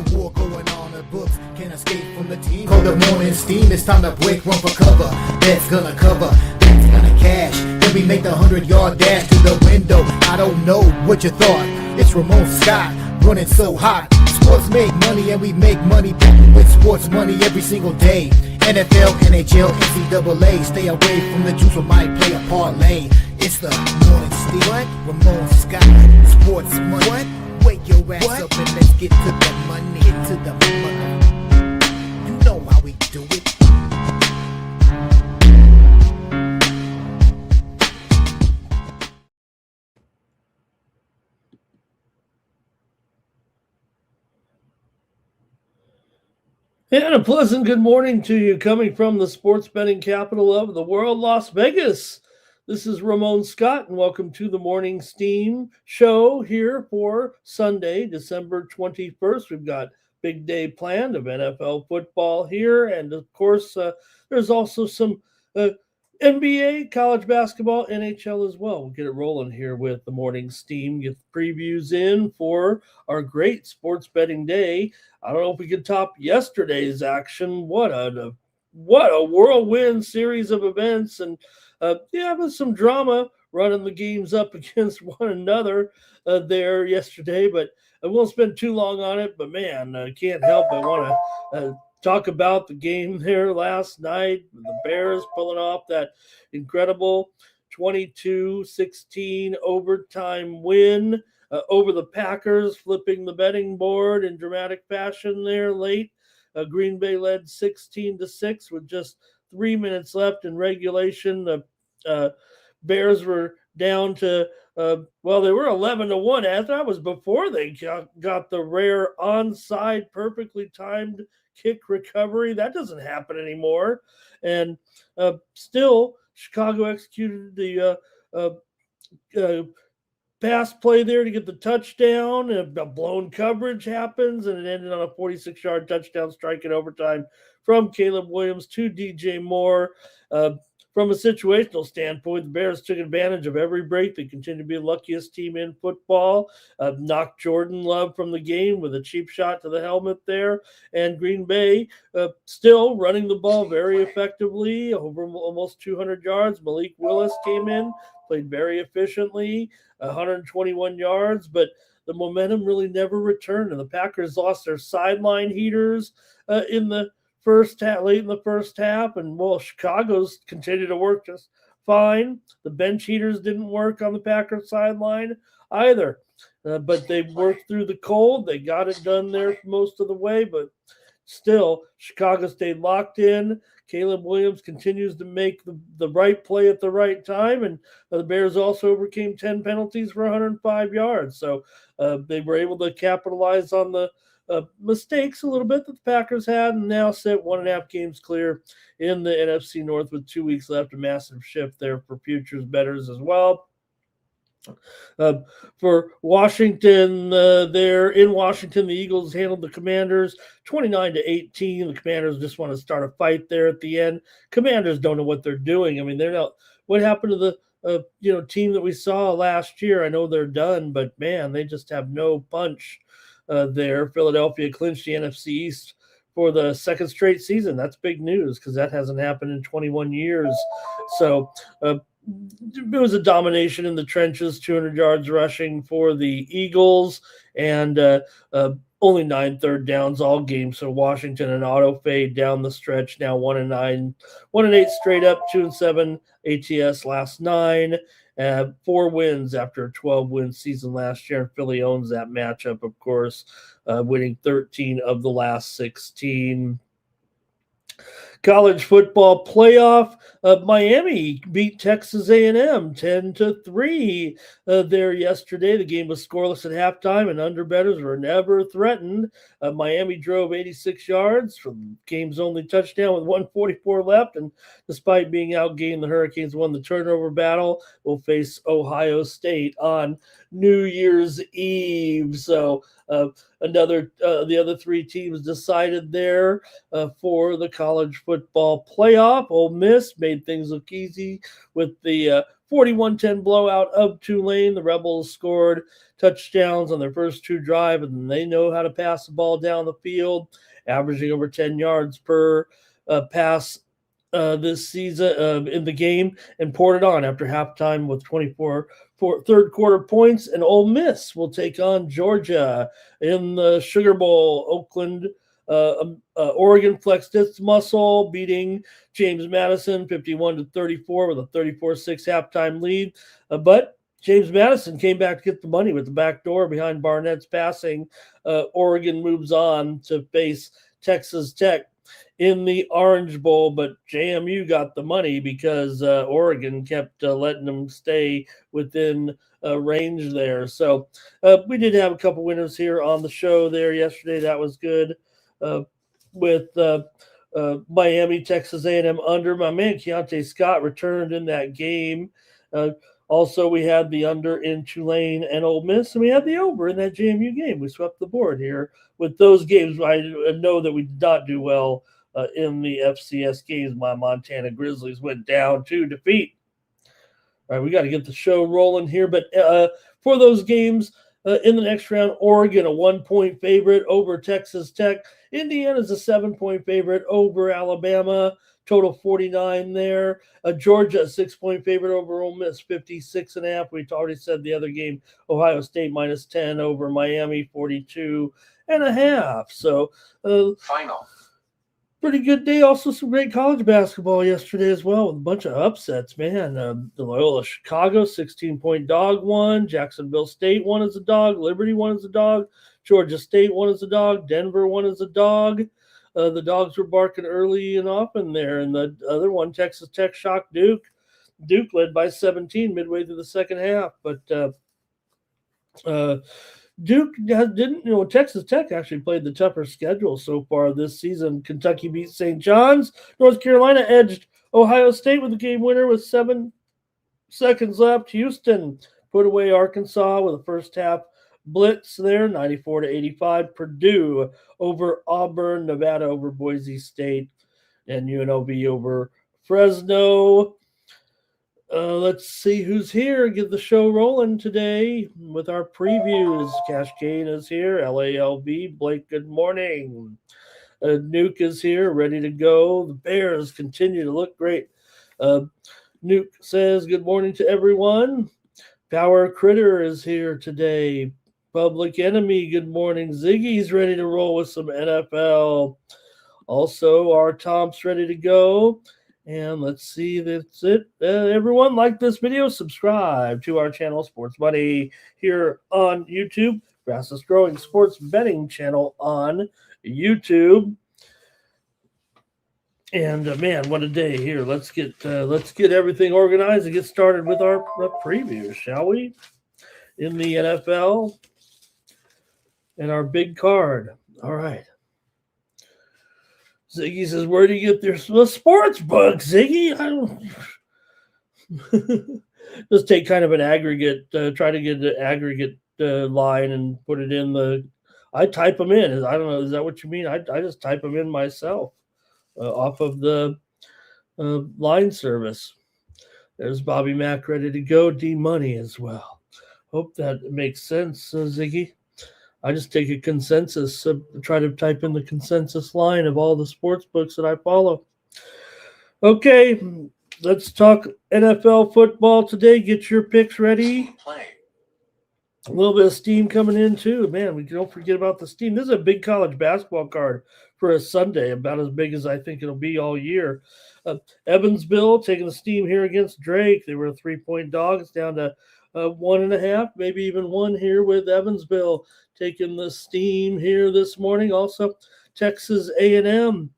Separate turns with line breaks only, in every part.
a war going on. The books can't escape from the team. Call the morning steam. It's time to break, run for cover. That's gonna cover. That's gonna cash. Then we make the 100-yard dash to the window. I don't know what you thought. It's Ramon Scott running so hot. Sports make money and we make money with sports money every single day. NFL, NHL, NCAA. Stay away from the juice or might play a parlay. It's the morning steam. What? Ramon Scott. Sports money. What? Wake your ass up and let's get to the money. Get to the money. You know how we do it.
And a pleasant good morning to you coming from the sports betting capital of the world, Las Vegas. This is Ramon Scott, and welcome to the Morning Steam show here for Sunday, December 21st. We've got big day planned of NFL football here, and of course, there's also some NBA, college basketball, NHL as well. We'll get it rolling here with the Morning Steam, get the previews in for our great sports betting day. I don't know if we can top yesterday's action. What a whirlwind series of events, and with some drama running the games up against one another there yesterday. But I won't spend too long on it. But man, I can't help. I want to talk about the game there last night. The Bears pulling off that incredible 22-16 overtime win over the Packers, flipping the betting board in dramatic fashion there late. Green Bay led 16-6 with just 3 minutes left in regulation. The Bears were down to they were 11-1. That was before they got the rare onside, perfectly timed kick recovery. That doesn't happen anymore. And still, Chicago executed the pass play there to get the touchdown. And a blown coverage happens, and it ended on a 46-yard touchdown strike in overtime from Caleb Williams to DJ Moore. From a situational standpoint, the Bears took advantage of every break. They continue to be the luckiest team in football. Knocked Jordan Love from the game with a cheap shot to the helmet there. And Green Bay still running the ball very effectively, over almost 200 yards. Malik Willis came in, played very efficiently, 121 yards, but the momentum really never returned. And the Packers lost their sideline heaters in the late in the first half, and Chicago's continued to work just fine. The bench heaters didn't work on the Packers sideline either, but they worked through the cold. They got it done there most of the way, but still, Chicago stayed locked in. Caleb Williams continues to make the right play at the right time, and the Bears also overcame 10 penalties for 105 yards. So they were able to capitalize on the mistakes a little bit that the Packers had, and now sit 1.5 games clear in the NFC North with 2 weeks left. A massive shift there for futures bettors as well. For Washington, there in Washington, the Eagles handled the Commanders 29-18. The Commanders just want to start a fight there at the end. Commanders don't know what they're doing. I mean, they're not. What happened to the team that we saw last year? I know they're done, but man, they just have no punch. There, Philadelphia clinched the NFC East for the second straight season. That's big news because that hasn't happened in 21 years. So it was a domination in the trenches, 200 yards rushing for the Eagles, and only 9 third downs all game. So Washington and auto fade down the stretch, now 1-9, 1-8 straight up, 2-7 ATS last 9. 4 wins after a 12-win season last year. Philly owns that matchup, of course, winning 13 of the last 16. College football playoff. Miami beat Texas A&M 10-3 there yesterday. The game was scoreless at halftime, and underbettors were never threatened. Miami drove 86 yards from game's only touchdown with 1:44 left, and despite being outgained, the Hurricanes won the turnover battle. Will face Ohio State on New Year's Eve. So the other 3 teams decided there for the college football football playoff. Ole Miss made things look easy with the 41-10 blowout of Tulane. The Rebels scored touchdowns on their first 2 drives, and they know how to pass the ball down the field, averaging over 10 yards per pass this season in the game, and poured it on after halftime with 24 third quarter points. And Ole Miss will take on Georgia in the Sugar Bowl. Oregon flexed its muscle, beating James Madison 51-34 with a 34-6 halftime lead. But James Madison came back to get the money with the back door behind Barnett's passing. Oregon moves on to face Texas Tech in the Orange Bowl, but JMU got the money because Oregon kept letting them stay within range there. So we did have a couple winners here on the show there yesterday. That was good. With Miami, Texas A&M under. My man Keontae Scott returned in that game. Also, we had the under in Tulane and Ole Miss, and we had the over in that JMU game. We swept the board here with those games. I know that we did not do well in the FCS games. My Montana Grizzlies went down to defeat. All right, we got to get the show rolling here. But for those games in the next round, Oregon, a 1-point favorite over Texas Tech. Indiana's a 7-point favorite over Alabama. Total 49 there. Georgia, a 6-point favorite over Ole Miss, 56.5. We already said the other game, Ohio State -10 over Miami, 42.5. So
final.
Pretty good day. Also some great college basketball yesterday as well with a bunch of upsets, man. The Loyola Chicago 16-point dog won. Jacksonville State won as a dog. Liberty won as a dog. Georgia State won as a dog. Denver won as a dog. The dogs were barking early and often there. And the other one, Texas Tech shocked Duke. Duke led by 17 midway through the second half. But Duke didn't, Texas Tech actually played the tougher schedule so far this season. Kentucky beat St. John's. North Carolina edged Ohio State with the game winner with 7 seconds left. Houston put away Arkansas with a first half blitz there, 94-85. Purdue over Auburn. Nevada over Boise State. And UNLV over Fresno. Let's see who's here. Get the show rolling today with our previews. Cash Kane is here. LALB. Blake, good morning. Nuke is here, ready to go. The Bears continue to look great. Nuke says, good morning to everyone. Power Critter is here today. Public Enemy, good morning. Ziggy's ready to roll with some NFL. Also, our Tom's ready to go. And let's see, that's it. Everyone, like this video, subscribe to our channel, Sports Money, here on YouTube. Fastest growing sports betting channel on YouTube. And man, what a day here. Let's get everything organized and get started with our preview, shall we? In the NFL and our big card. All right. Ziggy says, where do you get their sports book, Ziggy? I don't just take kind of an aggregate, try to get an aggregate line and put it in I type them in. I don't know. Is that what you mean? I just type them in myself off of the line service. There's Bobby Mack ready to go. D-Money as well. Hope that makes sense, Ziggy. I just take a consensus, try to type in the consensus line of all the sports books that I follow. Okay, let's talk NFL football today. Get your picks ready.
Play.
A little bit of steam coming in too. Man, we don't forget about the steam. This is a big college basketball card for a Sunday, about as big as I think it'll be all year. Evansville taking the steam here against Drake. They were a 3-point dog. It's down to 1.5, maybe even 1 here with Evansville taking the steam here this morning. Also, Texas A&M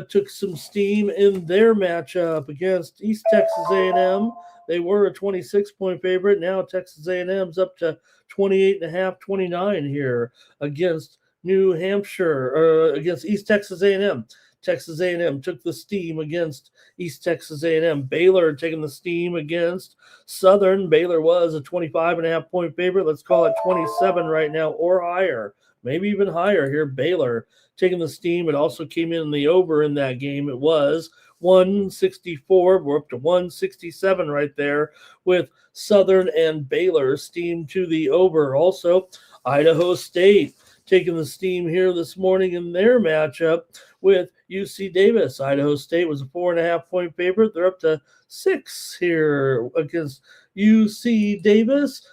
took some steam in their matchup against East Texas A&M. They were a 26-point favorite. Now Texas A&M's up to 28.5, 29 here against New Hampshire, against East Texas A&M. Texas A&M took the steam against East Texas A&M. Baylor taking the steam against Southern. Baylor was a 25.5-point favorite. Let's call it 27 right now or higher. maybe even higher here. Baylor taking the steam. It also came in the over in that game. It was 164. We're up to 167 right there with Southern and Baylor steam to the over. Also, Idaho State taking the steam here this morning in their matchup with UC Davis. Idaho State was a 4.5 point favorite. They're up to 6 here against UC Davis.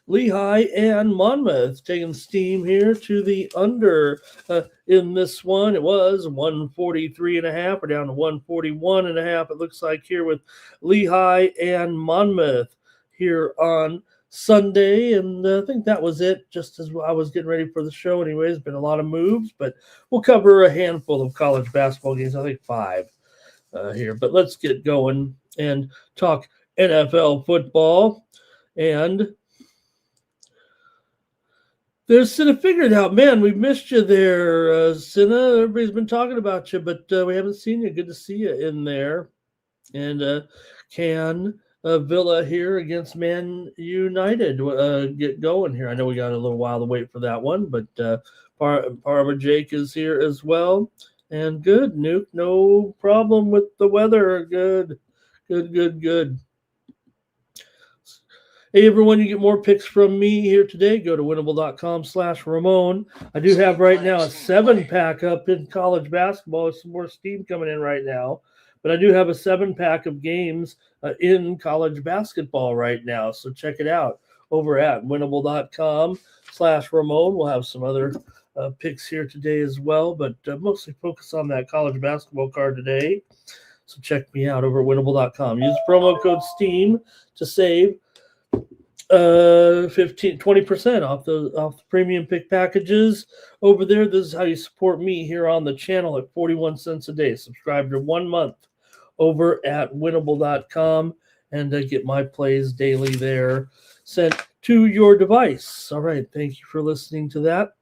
Lehigh and Monmouth taking steam here to the under in this one. It was 143.5. We're down to 141.5. It looks like here with Lehigh and Monmouth here on Sunday. And I think that was it, just as I was getting ready for the show. Anyways, been a lot of moves, but we'll cover a handful of college basketball games. I think 5 here. But let's get going and talk NFL football. And there's Cinna figured out. Man, we missed you there, Cinna. Everybody's been talking about you, but we haven't seen you. Good to see you in there. And can Villa here against Man United get going here? I know we got a little while to wait for that one, but Parma Jake is here as well. And good, Nuke. No problem with the weather. Good. Hey, everyone, you get more picks from me here today. Go to winnable.com/Ramon. I do have right now a 7-pack up in college basketball. There's some more steam coming in right now. But I do have a 7-pack of games in college basketball right now. So check it out over at winnable.com/Ramon. We'll have some other picks here today as well, but mostly focus on that college basketball card today. So check me out over at winnable.com. Use promo code STEAM to save 20% off the premium pick packages over there. This is how you support me here on the channel at 41 cents a day. Subscribe to 1 month over at winnable.com and get my plays daily there sent to your device. All right, thank you for listening to that.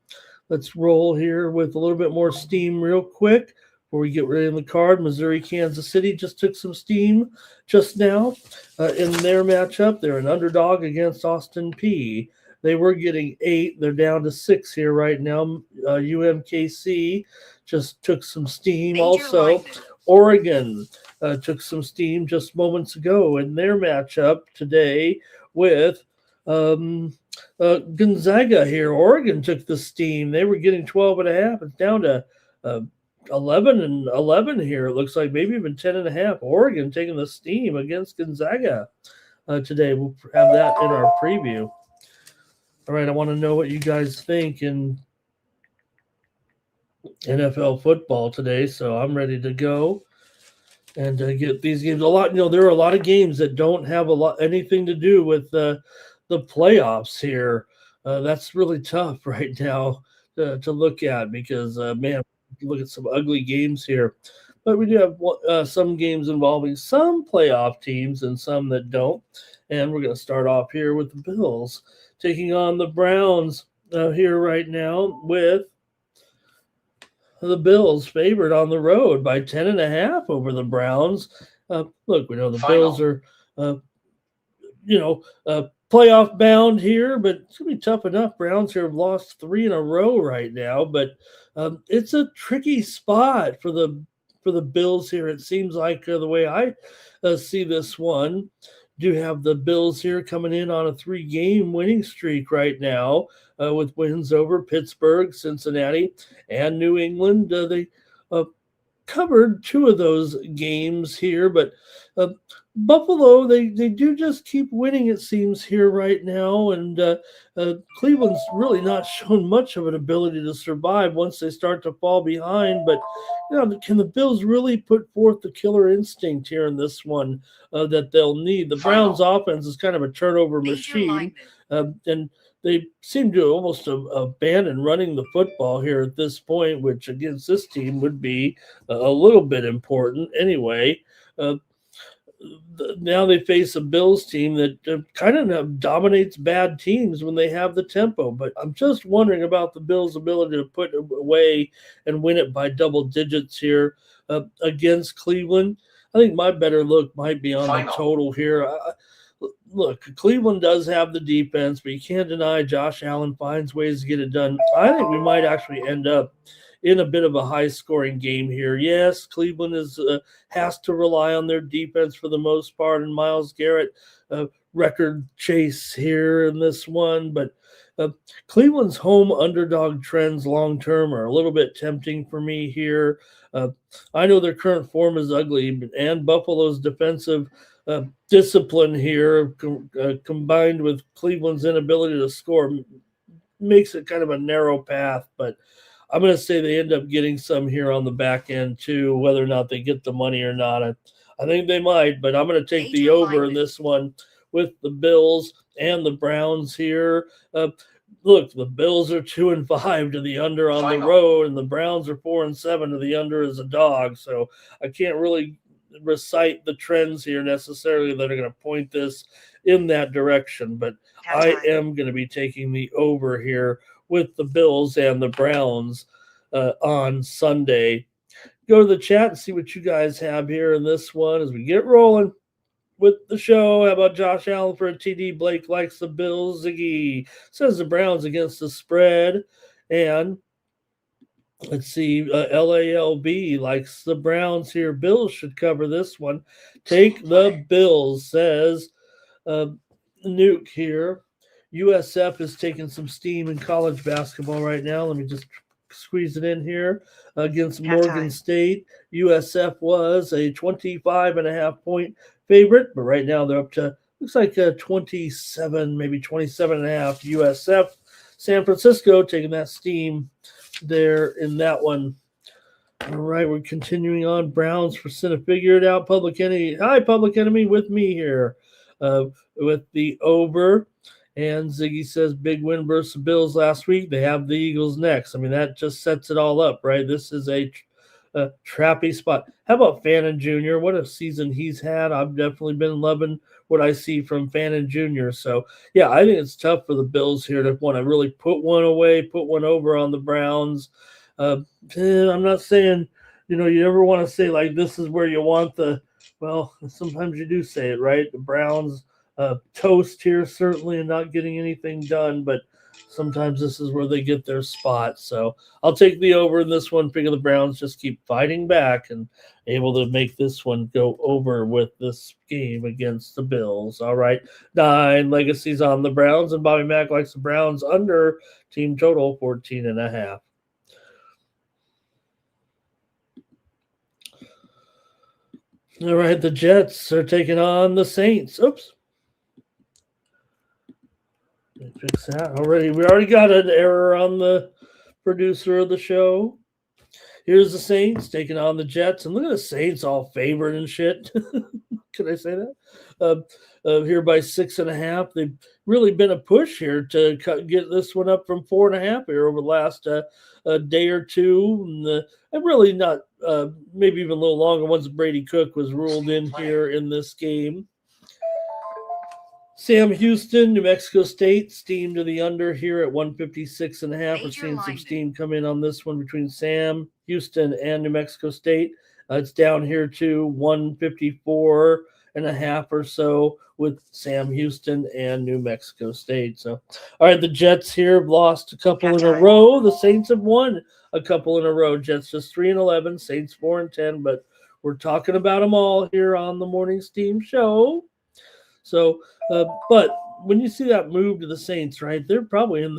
Let's roll here with a little bit more steam real quick before we get ready in the card. Missouri, Kansas City just took some steam just now in their matchup. They're an underdog against Austin Peay. They were getting 8. They're down to 6 here right now. UMKC just took some steam. Also, Oregon took some steam just moments ago in their matchup today with Gonzaga here. Oregon took the steam. They were getting 12.5. It's down to 11 and 11 here. It looks like maybe even 10.5. Oregon taking the steam against Gonzaga today. We'll have that in our preview. All right, I want to know what you guys think in NFL football today, so I'm ready to go and get these games. There are a lot of games that don't have anything to do with the playoffs here. That's really tough right now to look at because, man, look at some ugly games here. But we do have some games involving some playoff teams and some that don't. And we're going to start off here with the Bills taking on the Browns here right now with the Bills favored on the road by 10.5 over the Browns. Look, we know the Bills are, playoff bound here, but it's going to be tough enough. Browns here have lost 3 in a row right now, but it's a tricky spot for the Bills here. It seems like the way I see this one. Do have the Bills here coming in on a 3-game winning streak right now with wins over Pittsburgh, Cincinnati, and New England. They covered 2 of those games here, but Buffalo, they do just keep winning, it seems, here right now, and Cleveland's really not shown much of an ability to survive once they start to fall behind, but can the Bills really put forth the killer instinct here in this one that they'll need? The Browns offense is kind of a turnover machine, and they seem to almost abandon running the football here at this point, which against this team would be a little bit important anyway. Now they face a Bills team that kind of dominates bad teams when they have the tempo. But I'm just wondering about the Bills' ability to put away and win it by double digits here against Cleveland. I think my better look might be on the total here. look, Cleveland does have the defense, but you can't deny Josh Allen finds ways to get it done. I think we might actually end up in a bit of a high-scoring game here. Yes, Cleveland has to rely on their defense for the most part, and Myles Garrett record chase here in this one, but Cleveland's home underdog trends long-term are a little bit tempting for me here. I know their current form is ugly, and Buffalo's defensive discipline here, combined with Cleveland's inability to score, makes it kind of a narrow path. But I'm going to say they end up getting some here on the back end too, whether or not they get the money or not. I think they might, but I'm going to take the over in this one with the Bills and the Browns here. Look, the Bills are 2-5 to the under on the road, and the Browns are 4-7 to the under as a dog. So I can't really recite the trends here necessarily that are going to point this in that direction, but I am going to be taking the over here with the Bills and the Browns on Sunday. Go to the chat and see what you guys have here in this one as we get rolling with the show. How about Josh Allen for a TD? Blake likes the Bills. Ziggy says the Browns against the spread. And let's see, LALB likes the Browns here. Bills should cover this one. Take the Bills, says Nuke here. USF is taking some steam in college basketball right now. Let me just squeeze it in here. Against Morgan State, USF was a 25.5-point favorite, but right now they're up to, looks like 27, maybe 27.5 USF. San Francisco taking that steam there in that one. All right, we're continuing on. Browns for Cine. Figure it out. Public Enemy. Hi, Public Enemy with me here with the over. And Ziggy says big win versus Bills last week. They have the Eagles next. I mean, that just sets it all up, right? This is a trappy spot. How about Fannin Jr.? What a season he's had. I've definitely been loving what I see from Fannin Jr. So, yeah, I think it's tough for the Bills here to want to really put one away, put one over on the Browns. I'm not saying, you ever want to say, like, this is where you want well, sometimes you do say it, right? The Browns toast here, certainly, and not getting anything done, but sometimes this is where they get their spot. So I'll take the over in this one. Figure the Browns just keep fighting back and able to make this one go over with this game against the Bills. All right, 9 legacies on the Browns, and Bobby Mack likes the Browns under team total 14.5. All right, the Jets are taking on the Saints. Oops. Fix that already. We already got an error on the producer of the show. Here's the Saints taking on the Jets, and look at the Saints all favored and shit. Can I say that? Here by 6.5. They've really been a push here to get this one up from 4.5 here over the last day or two. And really not, maybe even a little longer once Brady Cook was ruled in here in this game. Sam Houston, New Mexico State, steam to the under here at 156.5. We're seeing some steam come in on this one between Sam Houston and New Mexico State. It's down here to 154.5 or so with Sam Houston and New Mexico State. So, all right, the Jets here have lost a couple in a row. The Saints have won a couple in a row. Jets just 3-11, Saints 4-10, but we're talking about them all here on the Morning Steam Show. So, but when you see that move to the Saints, right, they're probably in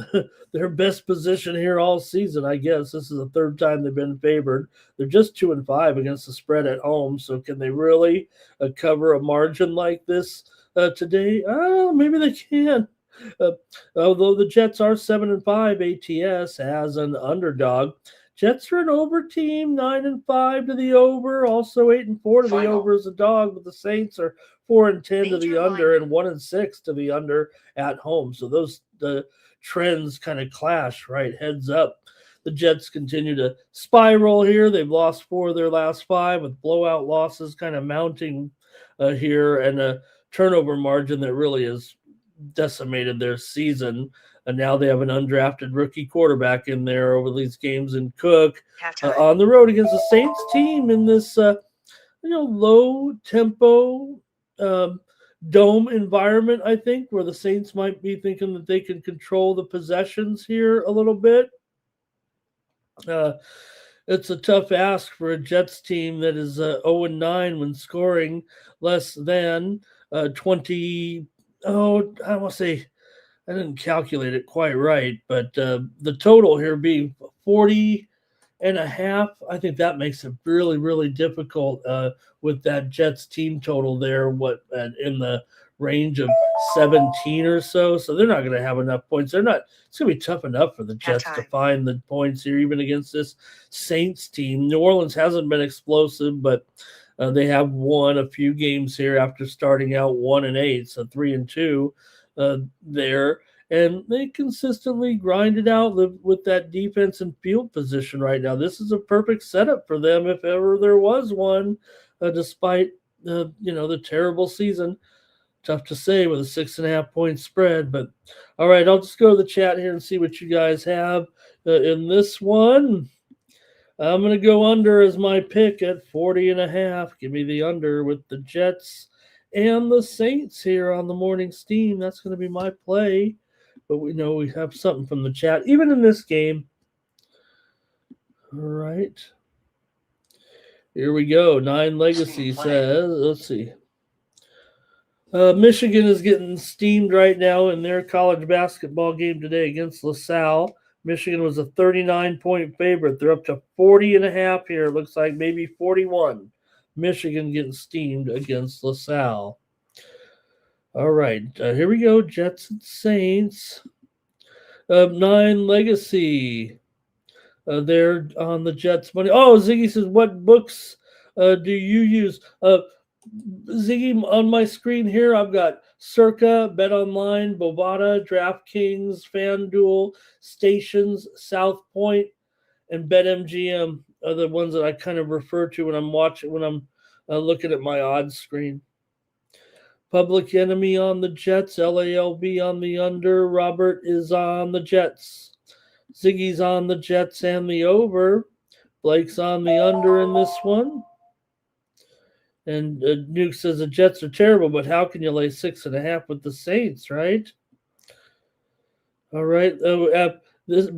their best position here all season, I guess. This is the third time they've been favored. They're just 2-5 against the spread at home. So can they really cover a margin like this today? Maybe they can. Although the Jets are 7-5 ATS as an underdog. Jets are an over team, 9-5 to the over, also 8-4 to the over as a dog, but the Saints are 4-10 to the under and 1-6 to the under at home. So the trends kind of clash, right? Heads up. The Jets continue to spiral here. They've lost 4 of their last 5 with blowout losses kind of mounting here, and a turnover margin that really has decimated their season. And now they have an undrafted rookie quarterback in there over these games, and Cook on the road against the Saints team in this low tempo dome environment, I think, where the Saints might be thinking that they can control the possessions here a little bit. Uh, it's a tough ask for a Jets team that is 0-9 when scoring less than 20. Oh, I want to say I didn't calculate it quite right, but the total here being 40.5, I think that makes it really, really difficult with that Jets team total there. What in the range of 17 or so? So they're not going to have enough points. They're not. It's going to be tough enough for the Jets to find the points here, even against this Saints team. New Orleans hasn't been explosive, but they have won a few games here after starting out 1-8, so 3-2 there. And they consistently grind it out with that defense and field position right now. This is a perfect setup for them if ever there was one, despite the terrible season. Tough to say with a 6.5 point spread. But all right, I'll just go to the chat here and see what you guys have in this one. I'm going to go under as my pick at 40.5. Give me the under with the Jets and the Saints here on the morning steam. That's going to be my play. But we know we have something from the chat, even in this game. All right. Here we go. Nine Legacy says, let's see. Michigan is getting steamed right now in their college basketball game today against LaSalle. Michigan was a 39-point favorite. They're up to 40.5 here. It looks like maybe 41. Michigan getting steamed against LaSalle. All right, here we go. Jets and Saints. Nine Legacy. They're on the Jets money. Oh, Ziggy says, what books do you use? Ziggy, on my screen here, I've got Circa, BetOnline, Bovada, DraftKings, FanDuel, Stations, South Point, and BetMGM are the ones that I kind of refer to when I'm looking at my odds screen. Public Enemy on the Jets, LALB on the under, Robert is on the Jets. Ziggy's on the Jets and the over. Blake's on the under in this one. And Nuke says the Jets are terrible, but how can you lay 6.5 with the Saints, right? All right.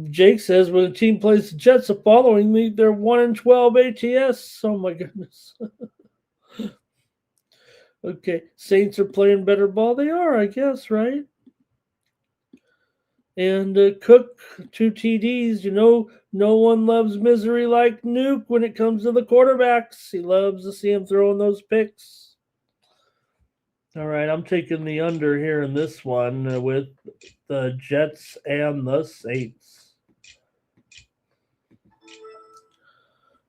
Jake says when a team plays the Jets the following week, they're 1-12 ATS. Oh my goodness. Okay, Saints are playing better ball. They are, I guess, right? And Cook, 2 TDs. No one loves misery like Nuke when it comes to the quarterbacks. He loves to see him throwing those picks. All right, I'm taking the under here in this one with the Jets and the Saints.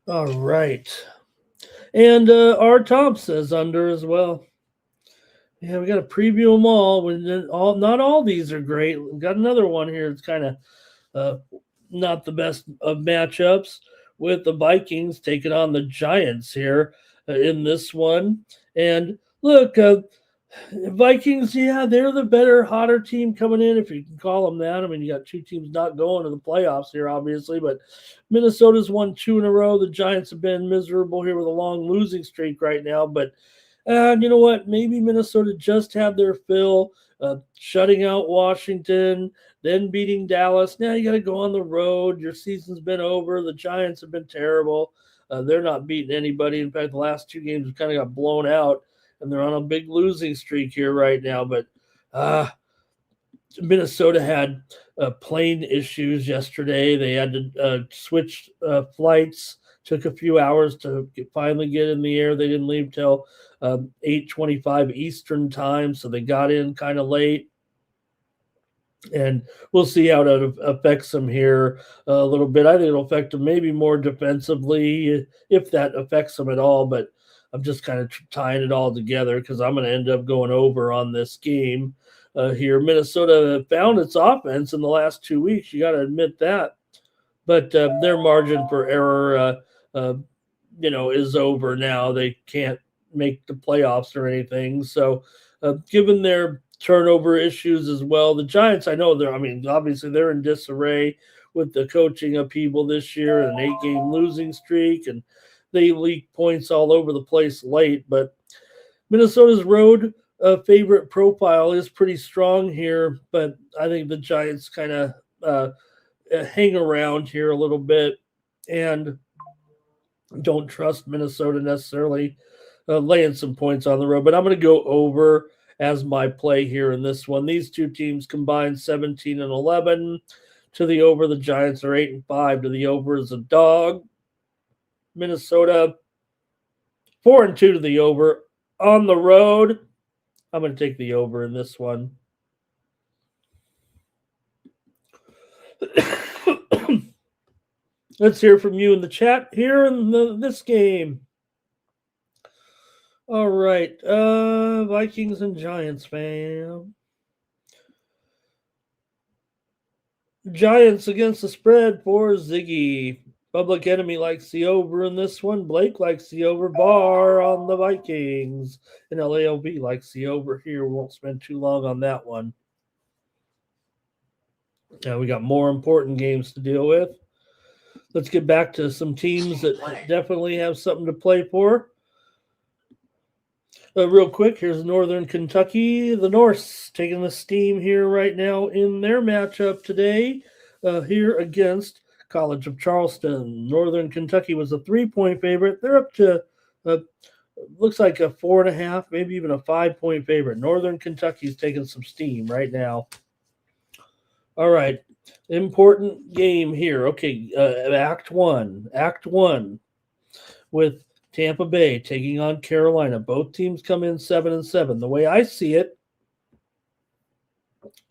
All right. And R. Tom says under as well. Yeah, we got to preview them all. Not all these are great. We've got another one here. It's kind of not the best of matchups with the Vikings taking on the Giants here in this one. And look, Vikings, yeah, they're the better, hotter team coming in, if you can call them that. I mean, you got two teams not going to the playoffs here, obviously, but Minnesota's won 2 in a row. The Giants have been miserable here with a long losing streak right now, but you know what? Maybe Minnesota just had their fill, shutting out Washington, then beating Dallas. Now you got to go on the road. Your season's been over. The Giants have been terrible. They're not beating anybody. In fact, the last 2 games kind of got blown out, and they're on a big losing streak here right now. But Minnesota had plane issues yesterday. They had to switch flights. Took a few hours to finally get in the air. They didn't leave till 8:25 Eastern time, so they got in kind of late. And we'll see how that affects them here a little bit. I think it'll affect them maybe more defensively, if that affects them at all. But I'm just kind of tying it all together because I'm going to end up going over on this game here. Minnesota found its offense in the last 2 weeks. You got to admit that. But their margin for error, is over now. They can't make the playoffs or anything. So given their turnover issues as well, the Giants, obviously they're in disarray with the coaching upheaval this year, an 8-game losing streak, and they leak points all over the place late. But Minnesota's road favorite profile is pretty strong here, but I think the Giants kind of hang around here a little bit and don't trust Minnesota necessarily laying some points on the road. But I'm going to go over as my play here in this one. These two teams combined 17 and 11 to the over. The Giants are 8 and 5 to the over as a dog. Minnesota 4 and 2 to the over on the road. I'm going to take the over in this one. Let's hear from you in the chat here in this game. All right, Vikings and Giants, fam. Giants against the spread for Ziggy. Public Enemy likes the over in this one. Blake likes the over. Bar on the Vikings. And LALB likes the over here. We won't spend too long on that one. Now we got more important games to deal with. Let's get back to some teams that definitely have something to play for. Real quick, here's Northern Kentucky. The Norse taking the steam here right now in their matchup today here against College of Charleston. Northern Kentucky was a 3-point favorite. They're up to, looks like a 4.5, maybe even a 5-point favorite. Northern Kentucky's taking some steam right now. All right, important game here. Okay, Act 1 with Tampa Bay taking on Carolina. Both teams come in 7-7. The way I see it,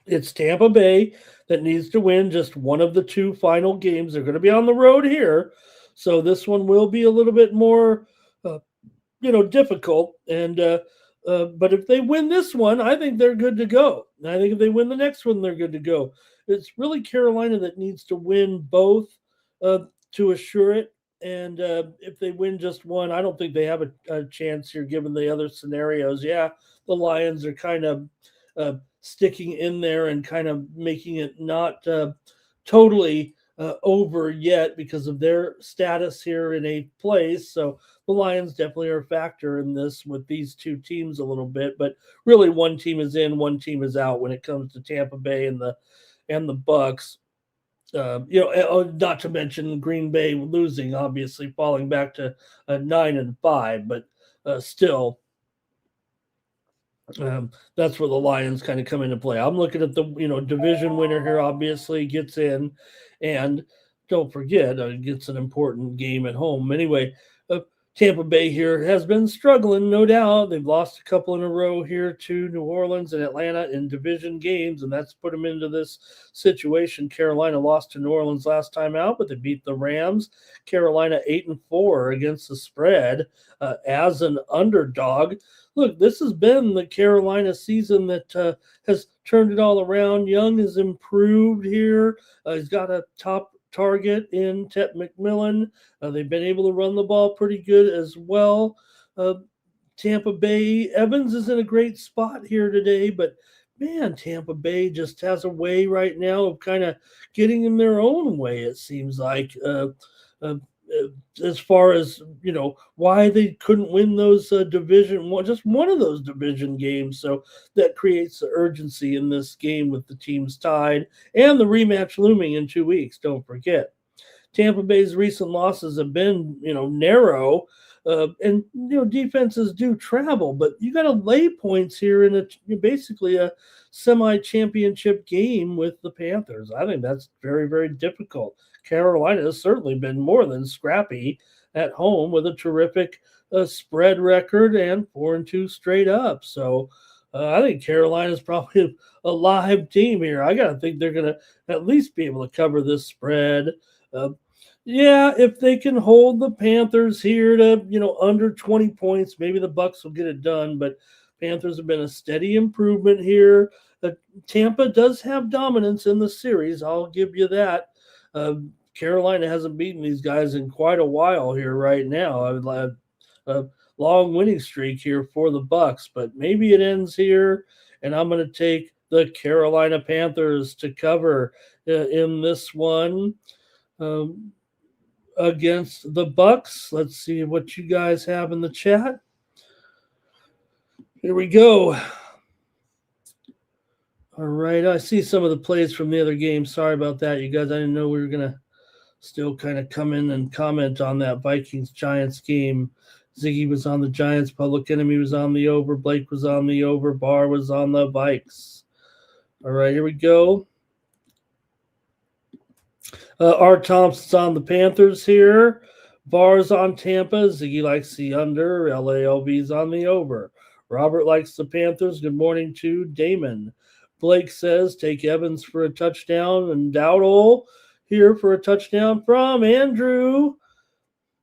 it's Tampa Bay that needs to win just one of the two final games. They're going to be on the road here, so this one will be a little bit more, difficult. And but if they win this one, I think they're good to go. And I think if they win the next one, they're good to go. It's really Carolina that needs to win both to assure it. And if they win just one, I don't think they have a chance here given the other scenarios. Yeah, the Lions are kind of sticking in there and kind of making it not totally over yet because of their status here in 8th place. So the Lions definitely are a factor in this with these two teams a little bit. But really one team is in, one team is out when it comes to Tampa Bay and the Bucks. Not to mention Green Bay losing, obviously falling back to 9-5, but still, that's where the Lions kind of come into play. I'm looking at the division winner here. Obviously, gets in, and don't forget, gets an important game at home. Anyway, Tampa Bay here has been struggling, no doubt. They've lost a couple in a row here to New Orleans and Atlanta in division games, and that's put them into this situation. Carolina lost to New Orleans last time out, but they beat the Rams. Carolina 8-4 against the spread as an underdog. Look, this has been the Carolina season that has turned it all around. Young has improved here. He's got a top target in Tet McMillan. They've been able to run the ball pretty good as well. Tampa Bay, Evans is in a great spot here today, but man, Tampa Bay just has a way right now of kind of getting in their own way, it seems like. As far as why they couldn't win those just one of those division games, so that creates the urgency in this game with the teams tied and the rematch looming in 2 weeks. Don't forget, Tampa Bay's recent losses have been narrow, and defenses do travel, but you got to lay points here in basically a semi-championship game with the Panthers. I think that's very, very difficult. Carolina has certainly been more than scrappy at home with a terrific spread record and 4-2 straight up. So I think Carolina is probably a live team here. I got to think they're going to at least be able to cover this spread. If they can hold the Panthers here to under 20 points, maybe the Bucks will get it done. But Panthers have been a steady improvement here. Tampa does have dominance in the series. I'll give you that. Carolina hasn't beaten these guys in quite a while here right now. I would like a long winning streak here for the Bucks, but maybe it ends here, and I'm going to take the Carolina Panthers to cover in this one against the Bucks. Let's see what you guys have in the chat. Here we go. All right, I see some of the plays from the other game. Sorry about that, you guys. I didn't know we were gonna still kind of come in and comment on that Vikings Giants game. Ziggy was on the Giants, Public Enemy was on the over, Blake was on the over, Bar was on the Vikes. All right, here we go. Art Thompson's on the Panthers here. Bar's on Tampa. Ziggy likes the under. LALB's on the over. Robert likes the Panthers. Good morning to Damon. Blake says take Evans for a touchdown, and Dowdle here for a touchdown from Andrew.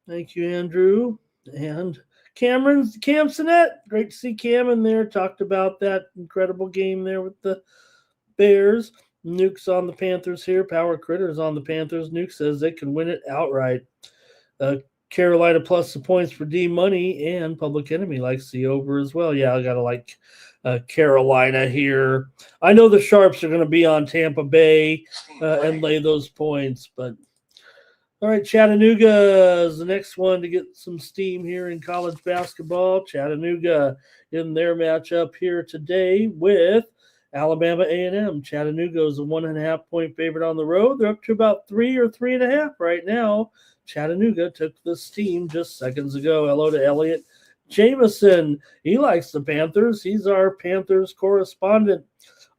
Thank you, Andrew. And Cam Sinet. Great to see Cam in there. Talked about that incredible game there with the Bears. Nuke's on the Panthers here. Power Critters on the Panthers. Nuke says they can win it outright. Carolina plus the points for D Money, and Public Enemy likes the over as well. Yeah, I gotta like Carolina here. I know the Sharps are going to be on Tampa Bay and lay those points, but all right, Chattanooga is the next one to get some steam here in college basketball. Chattanooga in their matchup here today with Alabama A&M. Chattanooga is a 1.5 point favorite on the road. They're up to about 3 or 3.5 right now. Chattanooga took the steam just seconds ago. Hello to Elliot Jameson. He likes the Panthers. He's our Panthers correspondent.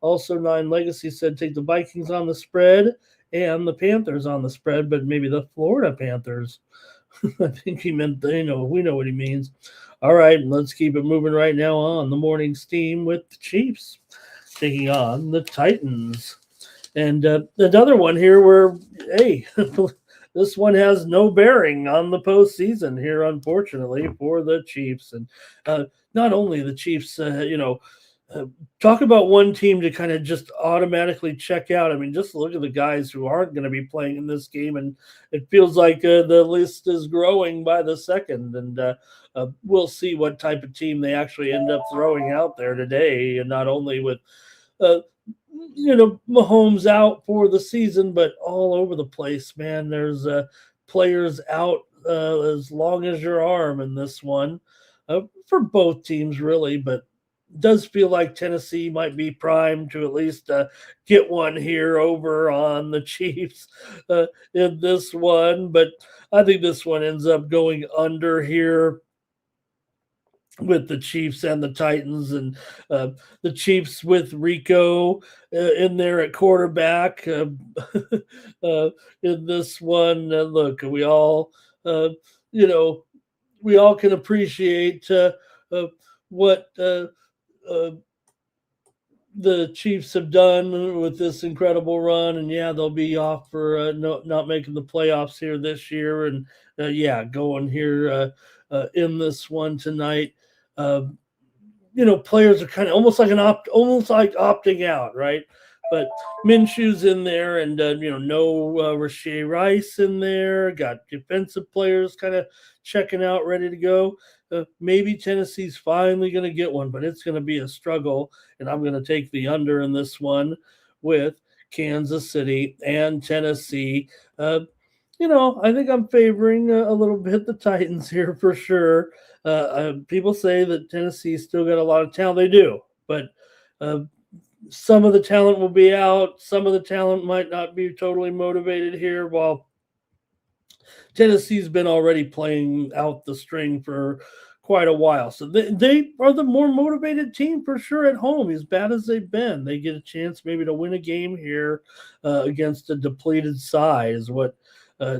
Also, Nine Legacy said take the Vikings on the spread and the Panthers on the spread, but maybe the Florida Panthers. I think he meant, we know what he means. All right, let's keep it moving right now on the morning steam with the Chiefs taking on the Titans. And another one here where, hey, this one has no bearing on the postseason here, unfortunately, for the Chiefs. And not only the Chiefs, talk about one team to kind of just automatically check out. I mean, just look at the guys who aren't going to be playing in this game, and it feels like the list is growing by the second. And we'll see what type of team they actually end up throwing out there today, and not only with Mahomes out for the season, but all over the place, man. There's players out as long as your arm in this one for both teams, really. But does feel like Tennessee might be primed to at least get one here over on the Chiefs in this one. But I think this one ends up going under here with the Chiefs and the Titans, and the Chiefs with Rico in there at quarterback in this one. Look, we all, we all can appreciate what the Chiefs have done with this incredible run, and yeah, they'll be off for not making the playoffs here this year, and going here in this one tonight. Players are kind of almost like opting out, right? But Minshew's in there, and no Rashay Rice in there. Got defensive players kind of checking out, ready to go. Maybe Tennessee's finally going to get one, but it's going to be a struggle. And I'm going to take the under in this one with Kansas City and Tennessee. I think I'm favoring a little bit the Titans here for sure. People say that Tennessee's still got a lot of talent. They do, but some of the talent will be out. Some of the talent might not be totally motivated here, while Tennessee's been already playing out the string for quite a while. So they are the more motivated team for sure at home, as bad as they've been. They get a chance maybe to win a game here against a depleted side is what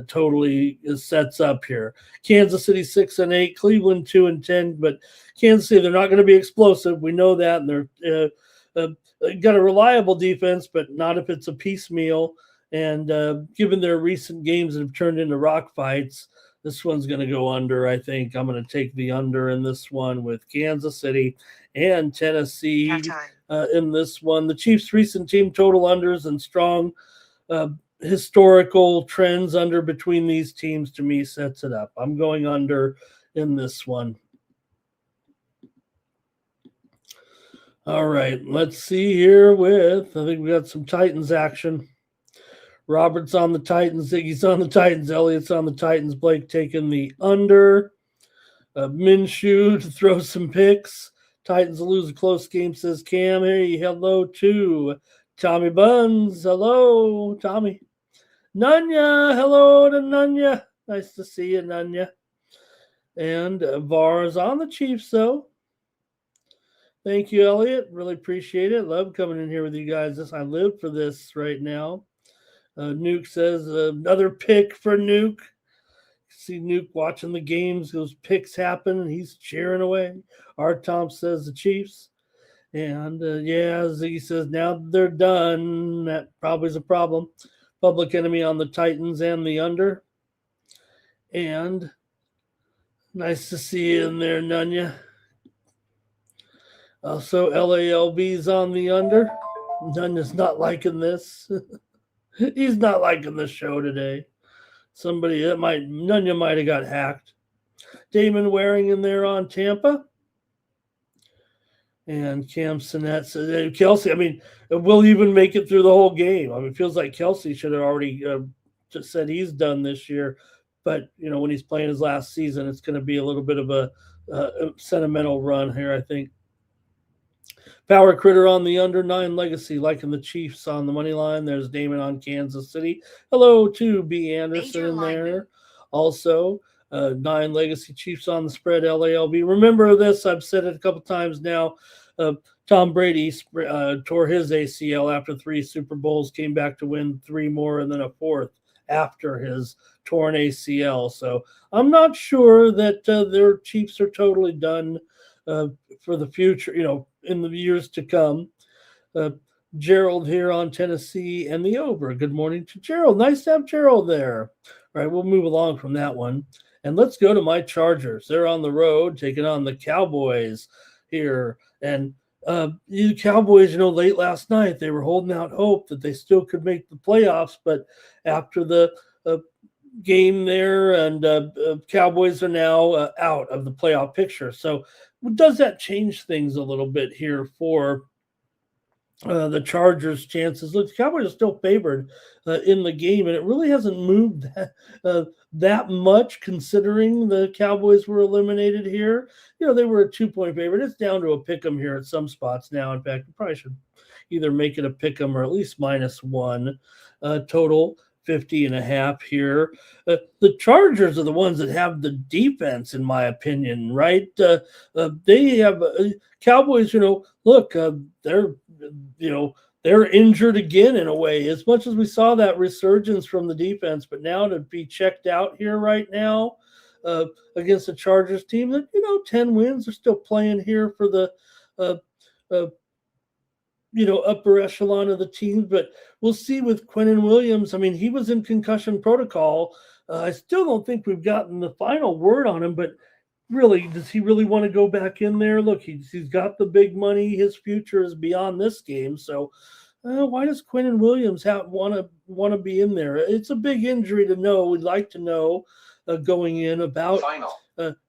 totally sets up here. Kansas City 6-8, Cleveland 2-10, but Kansas City, they're not going to be explosive. We know that, and they're got a reliable defense, but not if it's a piecemeal. And given their recent games that have turned into rock fights, this one's going to go under, I think. I'm going to take the under in this one with Kansas City and Tennessee in this one. The Chiefs' recent team total unders and strong historical trends under between these teams, to me, sets it up. I'm going under in this one. All right, let's see here I think we got some Titans action. Robert's on the Titans, Ziggy's on the Titans, Elliott's on the Titans, Blake taking the under. Minshew to throw some picks. Titans will lose a close game, says Cam. Hey, hello to Tommy Buns. Hello, Tommy. Nunya, hello to Nunya. Nice to see you, Nunya. And VAR's on the Chiefs, though. Thank you, Elliot. Really appreciate it. Love coming in here with you guys. I live for this right now. Nuke says another pick for Nuke. See Nuke watching the games. Those picks happen, and he's cheering away. Art Tom says the Chiefs. And yeah, Ziggy says now they're done. That probably is a problem. Public enemy on the Titans and the under. And nice to see you in there, Nunya. Also, LALB's on the under. Nunya's not liking this. He's not liking the show today. Nunya might have got hacked. Damon Waring in there on Tampa. And Cam Sinnett says, Kelsey, will even make it through the whole game. It feels like Kelsey should have already just said he's done this year. But, when he's playing his last season, it's going to be a little bit of a sentimental run here, I think. Power Critter on the under, 9 Legacy, liking the Chiefs on the money line. There's Damon on Kansas City. Hello to B. Anderson in there. Also, 9 Legacy Chiefs on the spread, LALB. Remember this, I've said it a couple times now. Tom Brady tore his ACL after 3 Super Bowls, came back to win 3 more and then a 4th after his torn ACL. So I'm not sure that their Chiefs are totally done for the future, in the years to come. Gerald here on Tennessee and the over. Good morning to Gerald. Nice to have Gerald there. All right, we'll move along from that one. And let's go to my Chargers. They're on the road taking on the Cowboys here. And the Cowboys, late last night, they were holding out hope that they still could make the playoffs. But after the game there, and Cowboys are now out of the playoff picture. So does that change things a little bit here for the Chargers' chances? Look, the Cowboys are still favored in the game, and it really hasn't moved that much considering the Cowboys were eliminated here. They were a 2-point favorite. It's down to a pick 'em here at some spots now. In fact, you probably should either make it a pick 'em or at least -1 total. 50.5 here. The Chargers are the ones that have the defense, in my opinion, right? They have Cowboys, look, they're injured again in a way, as much as we saw that resurgence from the defense, but now to be checked out here right now against the Chargers team that, 10 wins are still playing here for the upper echelon of the team, but we'll see with Quinnen Williams. He was in concussion protocol. I still don't think we've gotten the final word on him, but really, does he really want to go back in there? Look, he's got the big money. His future is beyond this game. So why does Quinnen Williams want to be in there? It's a big injury to know. We'd like to know going in about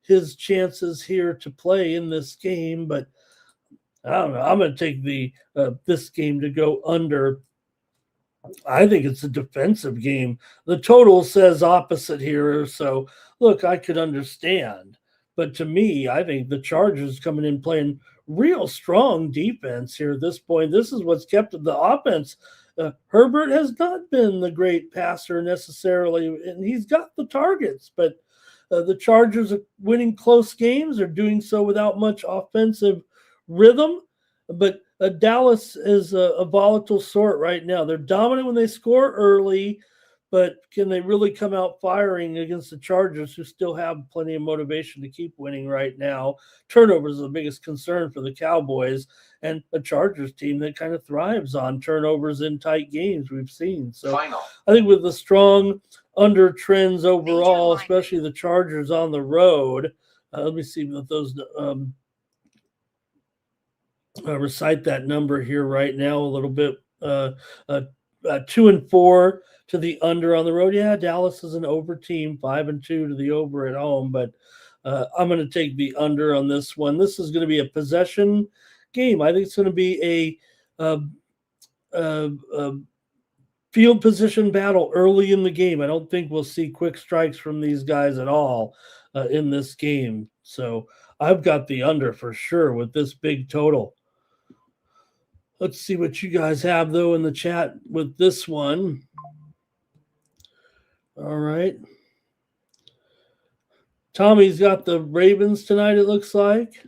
his chances here to play in this game, but I don't know. I'm going to take this game to go under. I think it's a defensive game. The total says opposite here. So, look, I could understand. But to me, I think the Chargers coming in playing real strong defense here at this point. This is what's kept the offense. Herbert has not been the great passer necessarily, and he's got the targets. But the Chargers are winning close games. They're doing so without much offensive rhythm, but Dallas is a volatile sort right now. They're dominant when they score early, but can they really come out firing against the Chargers, who still have plenty of motivation to keep winning right now? Turnovers are the biggest concern for the Cowboys, and a Chargers team that kind of thrives on turnovers in tight games we've seen. So I think with the strong under trends overall, especially the Chargers on the road, let me see what those recite that number here right now a little bit. 2-4 to the under on the road. Yeah, Dallas is an over team, 5-2 to the over at home, but I'm going to take the under on this one. This is going to be a possession game. I think it's going to be a field position battle early in the game. I don't think we'll see quick strikes from these guys at all in this game. So I've got the under for sure with this big total. Let's see what you guys have though in the chat with this one. All right. Tommy's got the Ravens tonight, it looks like.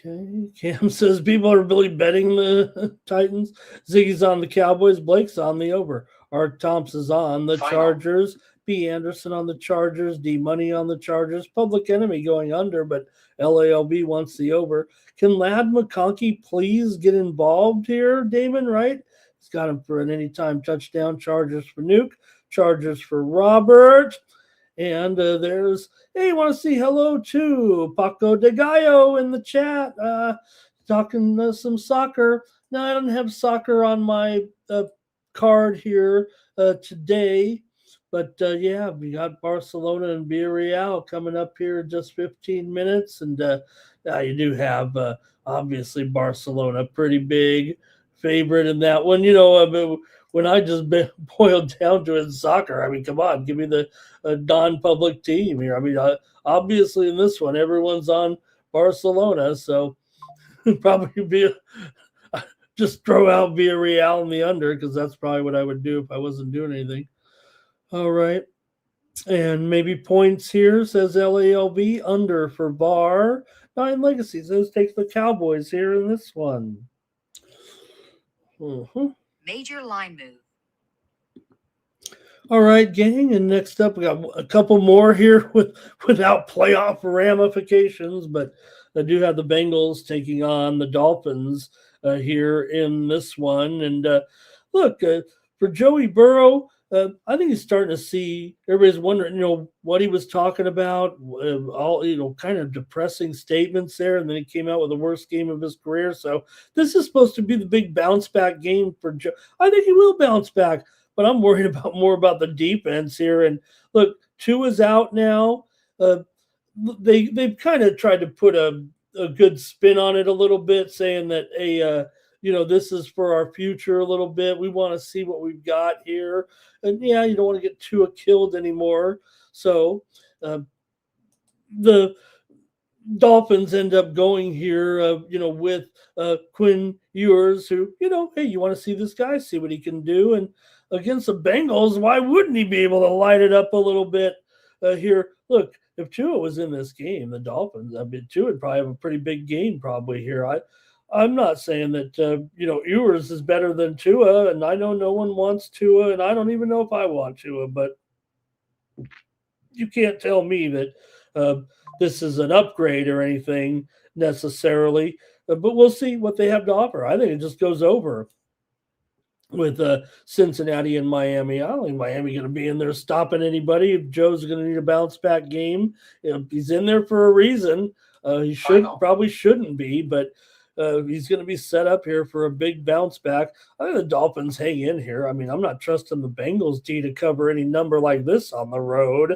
Okay. Cam says people are really betting the Titans. Ziggy's on the Cowboys. Blake's on the over. Art Thompson's on the Chargers. B. Anderson on the Chargers. D. Money on the Chargers. Public Enemy going under, but LALB wants the over. Can Lad McConkey please get involved here, Damon, right? He's got him for an anytime touchdown. Chargers for Nuke. Chargers for Robert. And there's, hey, want to say hello to Paco de Gallo in the chat, talking some soccer. Now, I don't have soccer on my card here today, but yeah, we got Barcelona and Villarreal coming up here in just 15 minutes. And you do have, obviously, Barcelona, pretty big favorite in that one. You know, when I just boiled down to it in soccer, I mean, come on, give me the non-public team here. I mean, obviously in this one, everyone's on Barcelona, so probably be just throw out Villarreal in the under because that's probably what I would do if I wasn't doing anything. All right. And maybe points here, says LALB, under for Bar. 9 Legacy says takes the Cowboys here in this one.
Major line move.
All right, gang, and next up we got a couple more here without playoff ramifications, but I do have the Bengals taking on the Dolphins here in this one. And look, for Joey Burrow, I think he's starting to see, everybody's wondering, you know, what he was talking about, all, you know, kind of depressing statements there, and then he came out with the worst game of his career. So this is supposed to be the big bounce back game for Joe. I think he will bounce back. But I'm worried more about the defense here. And look, Tua's out now. They've kind of tried to put a good spin on it a little bit, saying that, hey, you know, this is for our future a little bit. We want to see what we've got here. And yeah, you don't want to get Tua killed anymore. So the Dolphins end up going here, you know, with Quinn Ewers, who, you know, hey, you want to see this guy, see what he can do. And against the Bengals, why wouldn't he be able to light it up a little bit here? Look, if Tua was in this game, the Dolphins, I mean, Tua would probably have a pretty big game probably here. I'm not saying that, you know, Ewers is better than Tua, and I know no one wants Tua, and I don't even know if I want Tua, but you can't tell me that this is an upgrade or anything necessarily, but we'll see what they have to offer. I think it just goes over with Cincinnati and Miami. I don't think Miami going to be in there stopping anybody. If Joe's going to need a bounce back game, you know, he's in there for a reason. He probably shouldn't be, but he's going to be set up here for a big bounce back. I think the Dolphins hang in here. I mean, I'm not trusting the Bengals D to cover any number like this on the road,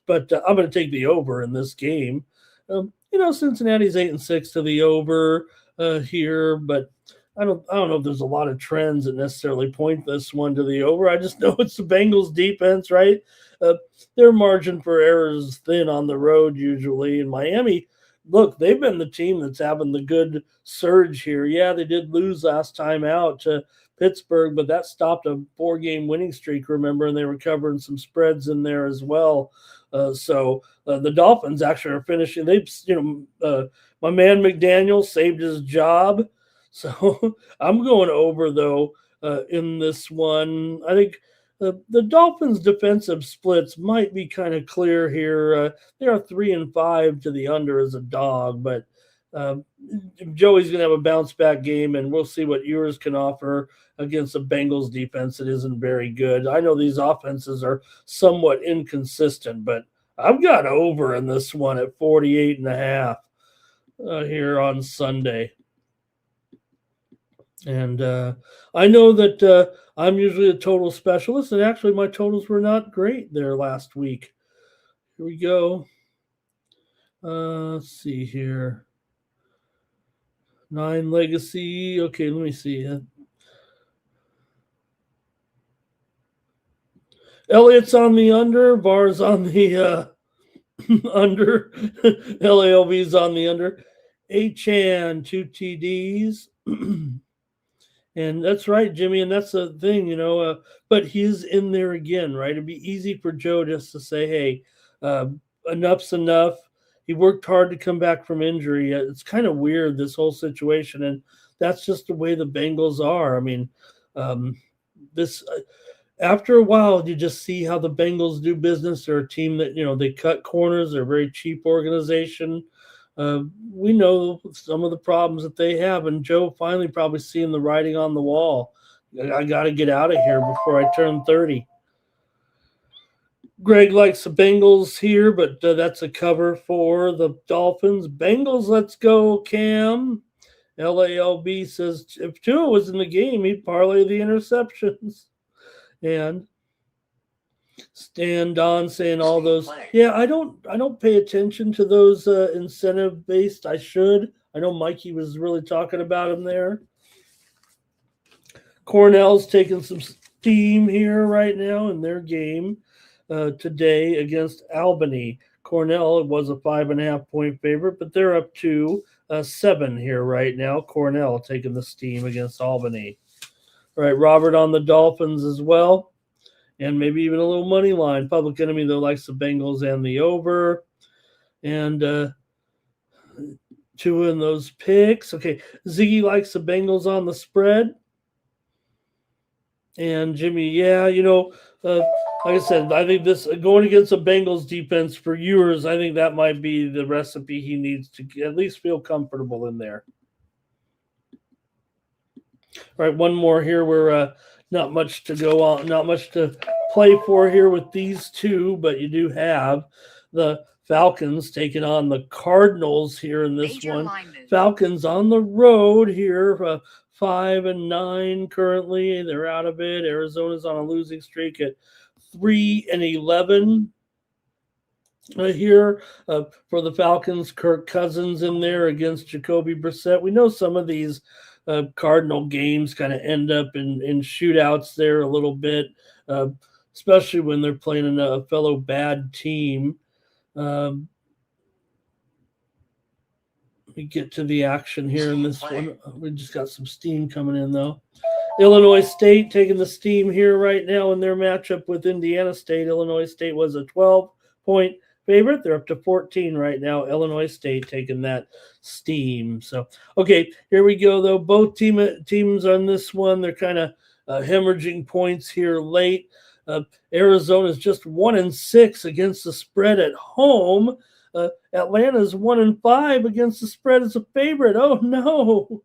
but I'm going to take the over in this game. You know, Cincinnati's 8-6 to the over here, but I don't know if there's a lot of trends that necessarily point this one to the over. I just know it's the Bengals defense, right? Their margin for error is thin on the road usually. And Miami, look, they've been the team that's having the good surge here. Yeah, they did lose last time out to Pittsburgh, but that stopped a 4-game winning streak, remember, and they were covering some spreads in there as well. So the Dolphins actually are finishing. They've, you know, my man McDaniel saved his job. So I'm going over, though, in this one. I think the Dolphins' defensive splits might be kind of clear here. They are 3-5 to the under as a dog, but Joey's going to have a bounce-back game, and we'll see what Ewers can offer against the Bengals defense that isn't very good. I know these offenses are somewhat inconsistent, but I've got over in this one at 48.5 here on Sunday. And I know that I'm usually a total specialist, and actually my totals were not great there last week. Here we go. Let's see here. 9 Legacy. Okay, let me see. Elliott's on the under. Barr's on the under. LALV's on the under. Achan, 2 TDs. And that's right, Jimmy. And that's the thing, but he's in there again, right? It'd be easy for Joe just to say, hey, uh, enough's enough. He worked hard to come back from injury. It's kind of weird, this whole situation. And that's just the way the Bengals are. I mean, this after a while, you just see how the Bengals do business. They're a team that, they cut corners. They're a very cheap organization. We know some of the problems that they have, and Joe finally probably seeing the writing on the wall. I got to get out of here before I turn 30. Greg likes the Bengals here, but that's a cover for the Dolphins. Bengals, let's go, Cam. LALB says if Tua was in the game, he'd parlay the interceptions. And Stan Don saying all those. Yeah, I don't pay attention to those incentive based. I should. I know Mikey was really talking about him there. Cornell's taking some steam here right now in their game today against Albany. Cornell, it was a 5.5 point favorite, but they're up to 7 here right now. Cornell taking the steam against Albany. All right, Robert on the Dolphins as well. And maybe even a little money line. Public Enemy, though, likes the Bengals and the over. And 2 in those picks. Okay, Ziggy likes the Bengals on the spread. And Jimmy, like I said, I think this going against the Bengals defense for years, I think that might be the recipe he needs to at least feel comfortable in there. All right, one more here. We're not much to go on, not much to play for here with these two, but you do have the Falcons taking on the Cardinals here in this one. Falcons on the road here, 5-9 currently. They're out of it. Arizona's on a losing streak at 3-11. Here for the Falcons, Kirk Cousins in there against Jacoby Brissett. We know some of these Cardinal games kind of end up in shootouts there a little bit, especially when they're playing a fellow bad team. We get to the action here in this one. We just got some steam coming in, though. Illinois State taking the steam here right now in their matchup with Indiana State. Illinois State was a 12-point favorite. They're up to 14 right now. Illinois State taking that steam. So, okay, here we go, though. Both teams on this one, they're kind of hemorrhaging points here late. Arizona's just 1-6 against the spread at home. Atlanta's 1-5 against the spread as a favorite. Oh, no.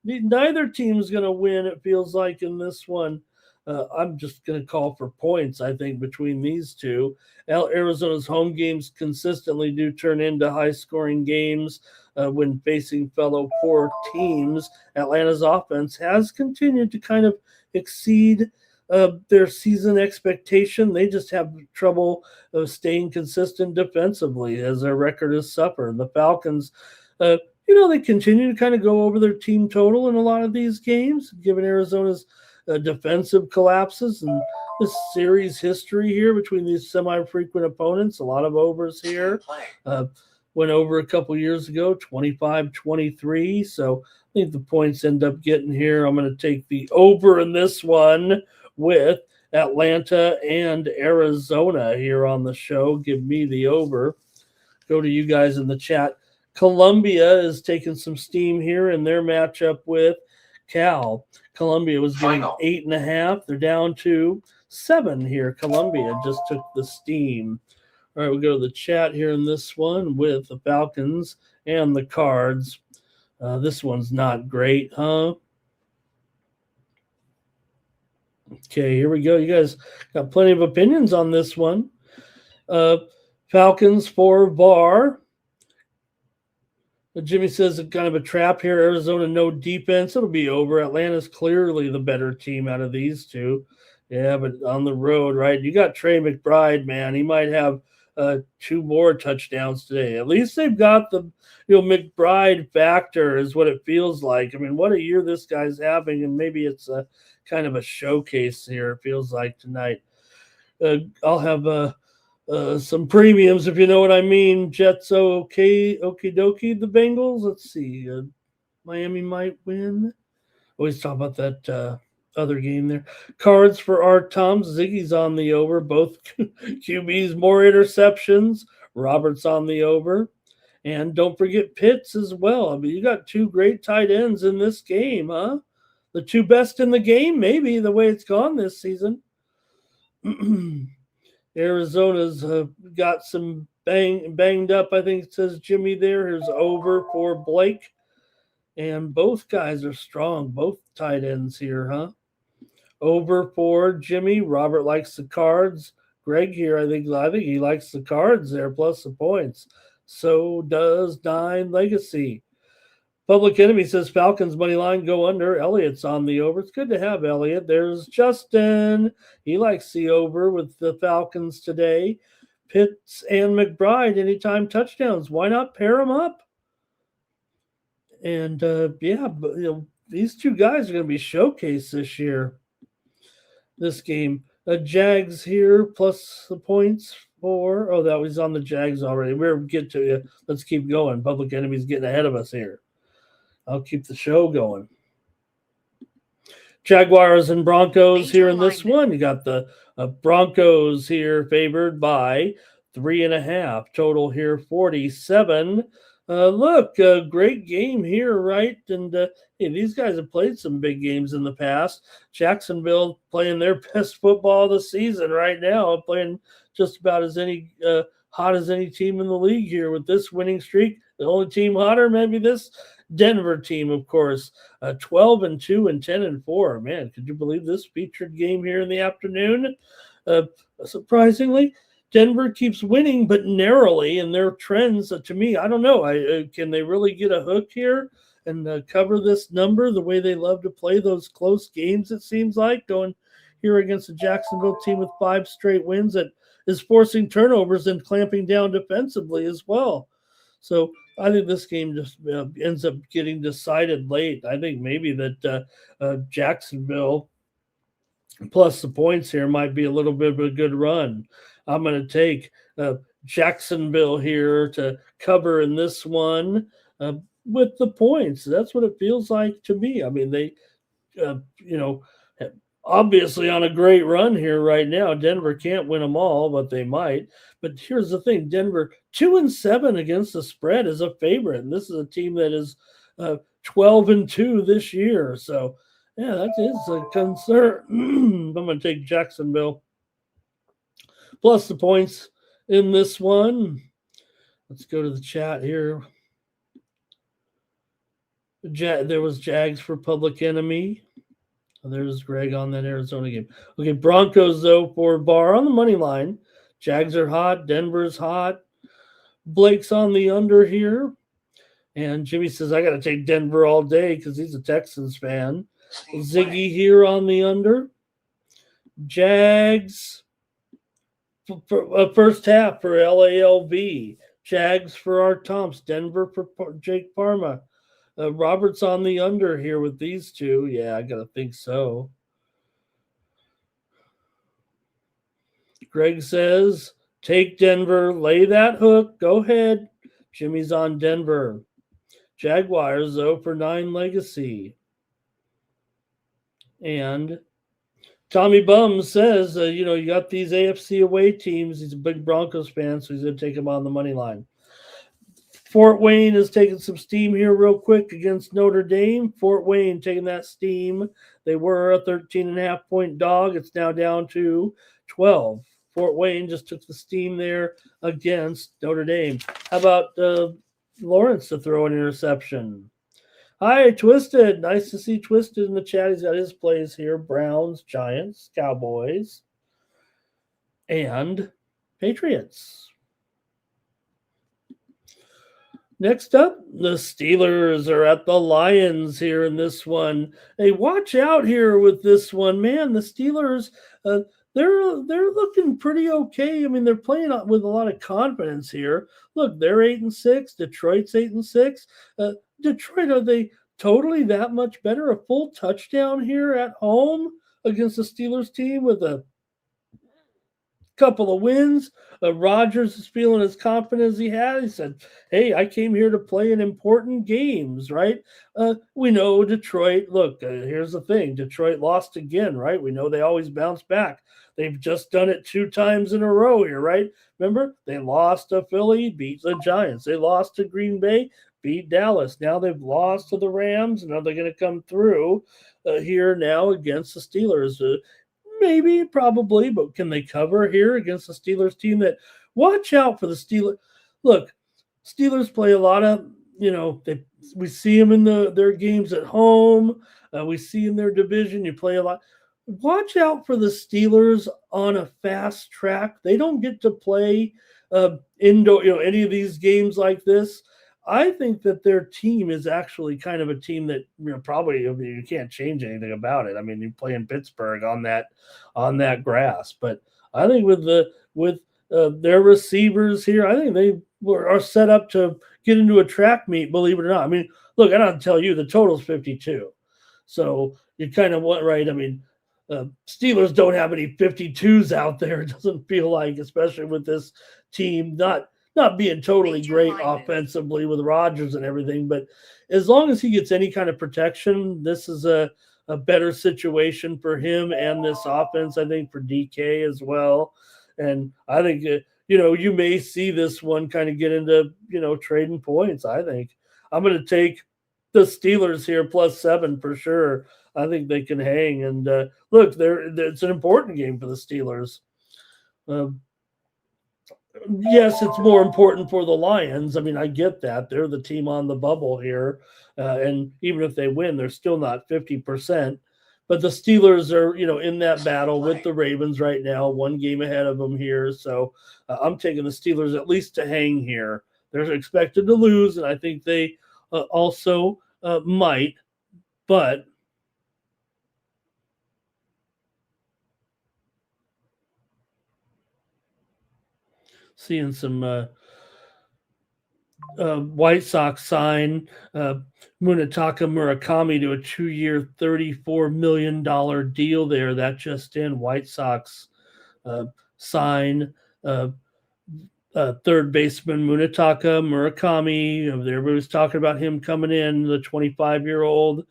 Neither team's going to win, it feels like, in this one. I'm just going to call for points, I think, between these two. Arizona's home games consistently do turn into high-scoring games when facing fellow poor teams. Atlanta's offense has continued to kind of exceed their season expectation. They just have trouble staying consistent defensively as their record has suffered. The Falcons, they continue to kind of go over their team total in a lot of these games, given Arizona's defensive collapses and this series history here between these semi-frequent opponents. A lot of overs here. Went over a couple years ago, 25-23. So I think the points end up getting here. I'm going to take the over in this one with Atlanta and Arizona here on the show. Give me the over. Go to you guys in the chat. Columbia is taking some steam here in their matchup with Cal. Columbia was getting 8.5. They're down to 7 here. Columbia just took the steam. All right, we'll go to the chat here in this one with the Falcons and the Cards. This one's not great, huh? Okay, here we go. You guys got plenty of opinions on this one. Falcons for VAR. Jimmy says it's kind of a trap here. Arizona, no defense. It'll be over. Atlanta's clearly the better team out of these two. Yeah, but on the road, right? You got Trey McBride, man. He might have 2 more touchdowns today. At least they've got the McBride factor is what it feels like. I mean, what a year this guy's having, and maybe it's a kind of a showcase here, it feels like tonight. I'll have some premiums, if you know what I mean. Jets, okay, okie dokie. The Bengals. Let's see. Miami might win. Always talk about that other game there. Cards for our Toms. Ziggy's on the over. Both QBs more interceptions. Roberts on the over. And don't forget Pitts as well. I mean, you got two great tight ends in this game, huh? The two best in the game, maybe, the way it's gone this season. Arizona's got some banged up, I think it says Jimmy there. Here's over for Blake. And both guys are strong, both tight ends here, huh? Over for Jimmy. Robert likes the cards. Greg here, I think he likes the cards there, plus the points. So does Nine Legacy. Public Enemy says Falcons money line go under. Elliott's on the over. It's good to have Elliott. There's Justin. He likes the over with the Falcons today. Pitts and McBride, anytime touchdowns. Why not pair them up? And these two guys are going to be showcased this year. This game. Jags here plus the points for. Oh, that was on the Jags already. We'll get to you. Let's keep going. Public Enemy's getting ahead of us here. I'll keep the show going. Jaguars and Broncos here in this one. You got the Broncos here favored by 3.5. Total here 47. Look, a great game here, right? And hey, these guys have played some big games in the past. Jacksonville playing their best football of the season right now, playing just about as hot as any team in the league here with this winning streak. The only team hotter, maybe this Denver team, of course, 12-2 and 10-4. Man, could you believe this featured game here in the afternoon? Surprisingly, Denver keeps winning, but narrowly in their trends. To me, I don't know. Can they really get a hook here and cover this number the way they love to play those close games, it seems like, going here against a Jacksonville team with 5 straight wins that is forcing turnovers and clamping down defensively as well. So I think this game just ends up getting decided late. I think maybe that Jacksonville plus the points here might be a little bit of a good run. I'm going to take Jacksonville here to cover in this one with the points. That's what it feels like to me. I mean, they, obviously on a great run here right now. Denver can't win them all, but they might. But here's the thing. Denver 2-7 against the spread is a favorite. And this is a team that is 12-2 this year. So, yeah, that is a concern. I'm going to take Jacksonville plus the points in this one. Let's go to the chat here. There was Jags for Public Enemy. There's Greg on that Arizona game. Okay, Broncos, though, for Bar on the money line. Jags are hot. Denver's hot. Blake's on the under here. And Jimmy says, I got to take Denver all day because he's a Texans fan. Ziggy here on the under. Jags, first half for LALV. Jags for our Tomps. Denver for Jake Parma. Roberts on the under here with these two. Yeah, I got to think so. Greg says, take Denver, lay that hook, go ahead. Jimmy's on Denver. Jaguars, though, for 9 Legacy. And Tommy Bum says, you got these AFC away teams. He's a big Broncos fan, so he's going to take them on the money line. Fort Wayne is taking some steam here real quick against Notre Dame. Fort Wayne taking that steam. They were a 13.5-point dog. It's now down to 12. Fort Wayne just took the steam there against Notre Dame. How about Lawrence to throw an interception? Hi, Twisted. Nice to see Twisted in the chat. He's got his plays here. Browns, Giants, Cowboys, and Patriots. Next up, the Steelers are at the Lions here in this one. Hey, watch out here with this one. Man, the Steelers, they're looking pretty okay. I mean, they're playing with a lot of confidence here. Look, they're 8-6. Detroit's 8-6. Detroit, are they totally that much better? A full touchdown here at home against the Steelers team with a couple of wins. Rodgers is feeling as confident as he had. He said, "Hey, I came here to play in important games, right?" We know Detroit. Look, here's the thing: Detroit lost again, right? We know they always bounce back. They've just done it 2 times in a row here, right? Remember, they lost to Philly, beat the Giants. They lost to Green Bay, beat Dallas. Now they've lost to the Rams. Now they're going to come through here now against the Steelers. Maybe, probably, but can they cover here against the Steelers team that watch out for the Steelers? Look, Steelers play a lot of, we see them in their games at home. We see in their division, you play a lot. Watch out for the Steelers on a fast track. They don't get to play indoor, any of these games like this. I think that their team is actually kind of a team that probably you can't change anything about it. I mean, you play in Pittsburgh on that grass, but I think with their receivers here, I think they are set up to get into a track meet. Believe it or not. I mean, look, I don't tell you the total's 52, so you kind of want right. I mean, Steelers don't have any 52s out there. It doesn't feel like, especially with this team not being totally great offensively with Rodgers and everything, but as long as he gets any kind of protection, this is a better situation for him and this offense, I think, for DK as well. And I think, you may see this one kind of get into, trading points, I think. I'm going to take the Steelers here +7 for sure. I think they can hang. And look, it's an important game for the Steelers. Yes, it's more important for the Lions. I mean, I get that. They're the team on the bubble here. And even if they win, they're still not 50%. But the Steelers are, in that battle with the Ravens right now, 1 game ahead of them here. So I'm taking the Steelers at least to hang here. They're expected to lose, and I think they also might. But seeing some White Sox sign Munetaka Murakami to a 2-year, $34 million deal there. That just in. White Sox sign third baseman Munetaka Murakami. Everybody was talking about him coming in, the 25-year-old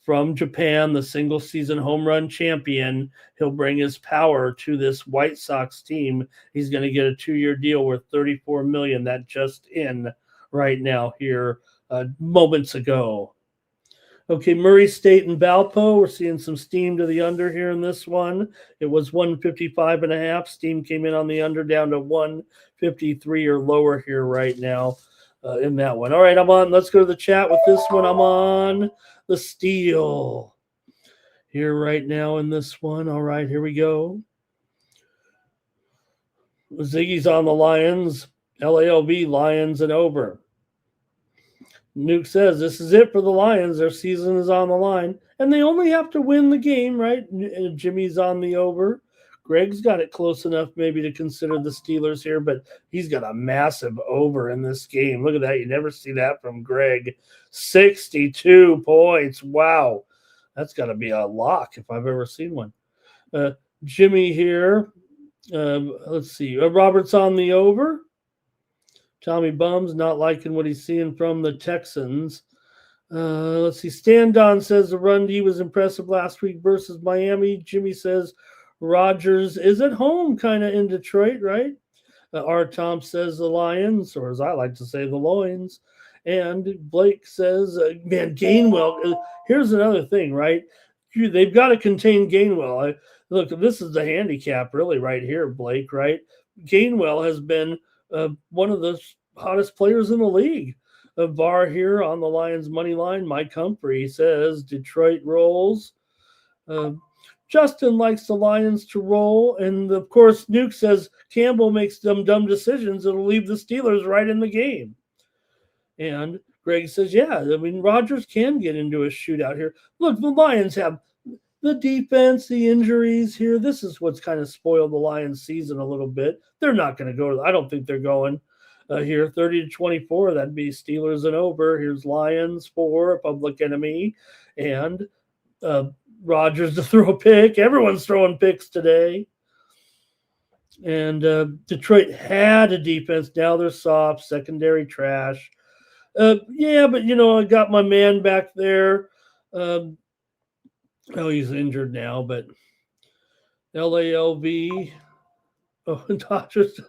from Japan, the single-season home run champion. He'll bring his power to this White Sox team. He's going to get a 2-year deal worth $34 million. That just in right now here moments ago. Okay, Murray State and Valpo. We're seeing some steam to the under here in this one. It was 155.5. Steam came in on the under down to 153 or lower here right now in that one. All right, let's go to the chat with this one. I'm on the Steel here right now in this one. All right, here we go. Ziggy's on the Lions. LALB, Lions and over. Nuke says this is it for the Lions. Their season is on the line, and they only have to win the game, right? Jimmy's on the over. Greg's got it close enough maybe to consider the Steelers here, but he's got a massive over in this game. Look at that. You never see that from Greg. 62 points. Wow. That's got to be a lock if I've ever seen one. Jimmy here. Let's see. Robert's on the over. Tommy Bum's not liking what he's seeing from the Texans. Let's see. Stan Don says the run D was impressive last week versus Miami. Jimmy says Rodgers is at home kind of in Detroit, right? R. Tom says the Lions, or as I like to say, the Loins. And Blake says, man, Gainwell. Here's another thing, right? They've got to contain Gainwell. Look, this is the handicap really right here, Blake, right? Gainwell has been one of the hottest players in the league. VAR here on the Lions money line. Mike Humphrey says Detroit rolls. Justin likes the Lions to roll. And, of course, Nuke says Campbell makes them dumb decisions that'll leave the Steelers right in the game. And Greg says, yeah, I mean, Rodgers can get into a shootout here. Look, the Lions have the defense, the injuries here. This is what's kind of spoiled the Lions season a little bit. They're not going to go I don't think they're going here 30-24. That'd be Steelers and over. Here's Lions for Public Enemy and Rodgers to throw a pick. Everyone's throwing picks today. And Detroit had a defense. Now they're soft, secondary trash. Yeah, but I got my man back there. Um, oh, he's injured now, but LALV. Oh, Dodgers.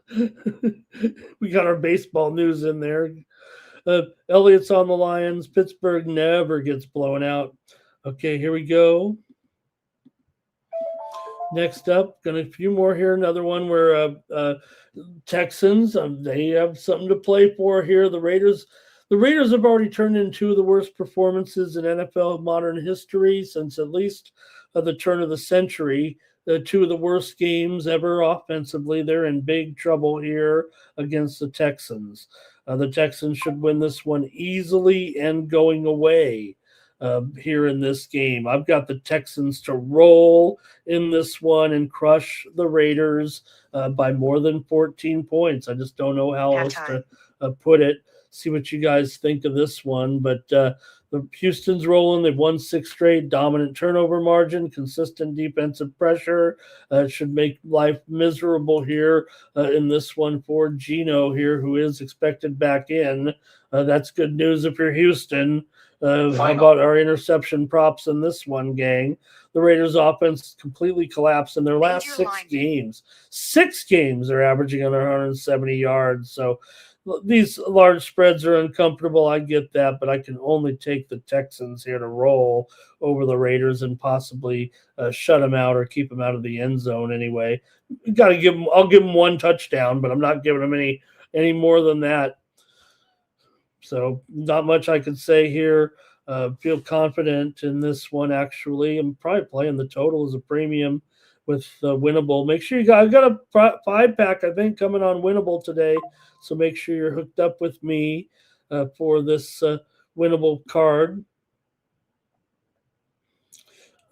We got our baseball news in there. Elliott's on the Lions. Pittsburgh never gets blown out. Okay, here we go. Next up, got a few more here. Another one where Texans, they have something to play for here. The Raiders have already turned in two of the worst performances in NFL modern history since at least the turn of the century. Two of the worst games ever offensively. They're in big trouble here against the Texans. The Texans should win this one easily and going away. Here in this game, I've got the Texans to roll in this one and crush the Raiders by more than 14 points. I just don't know how else to put it. See what you guys think of this one. But the Houston's rolling. They've won 6 straight, dominant turnover margin, consistent defensive pressure. Should make life miserable here in this one for Geno here, who is expected back in. That's good news if you're Houston. How about our interception props in this one, gang? The Raiders' offense completely collapsed in their last 6 games. 6 games they're averaging under 170 yards. So these large spreads are uncomfortable. I get that, but I can only take the Texans here to roll over the Raiders and possibly shut them out or keep them out of the end zone anyway. Got to give them. I'll give them 1 touchdown, but I'm not giving them any more than that. So not much I could say here. Feel confident in this one, actually. I'm probably playing the total as a premium with Winnable. Make sure I've got a 5-pack, I think, coming on Winnable today. So make sure you're hooked up with me for this Winnable card.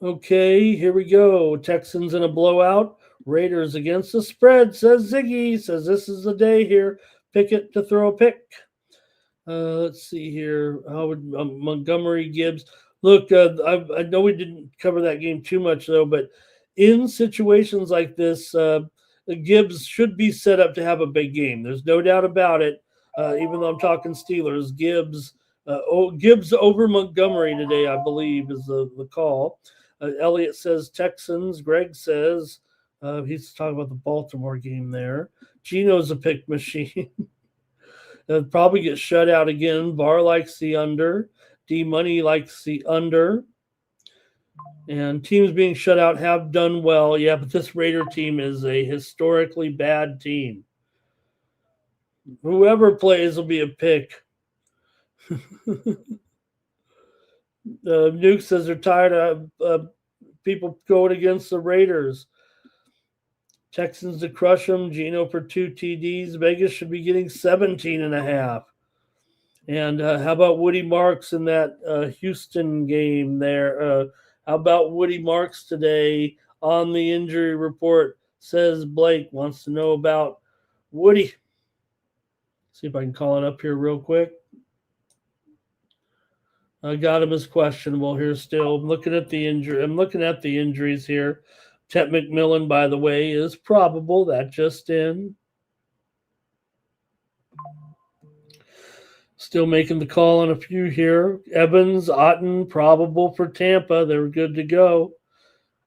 Okay, here we go. Texans in a blowout. Raiders against the spread, says Ziggy. Says this is the day here. Pickett to throw a pick. Let's see here. Montgomery, Gibbs. Look, I know we didn't cover that game too much, though, but in situations like this, Gibbs should be set up to have a big game. There's no doubt about it. Even though I'm talking Steelers, Gibbs over Montgomery today, I believe, is the call. Elliott says Texans. Greg says he's talking about the Baltimore game there. Geno's a pick machine. They'll probably get shut out again. Bar likes the under. D-Money likes the under. And teams being shut out have done well. Yeah, but this Raider team is a historically bad team. Whoever plays will be a pick. Nuke says they're tired of people going against the Raiders. Texans to crush them. Geno for 2 TDs. Vegas should be getting 17.5. And how about Woody Marks in that Houston game there? How about Woody Marks today on the injury report? Says Blake wants to know about Woody. See if I can call it up here real quick. I got him as questionable here still. I'm looking at the injuries here. Tet McMillan, by the way, is probable. That just in. Still making the call on a few here. Evans, Otten, probable for Tampa. They're good to go.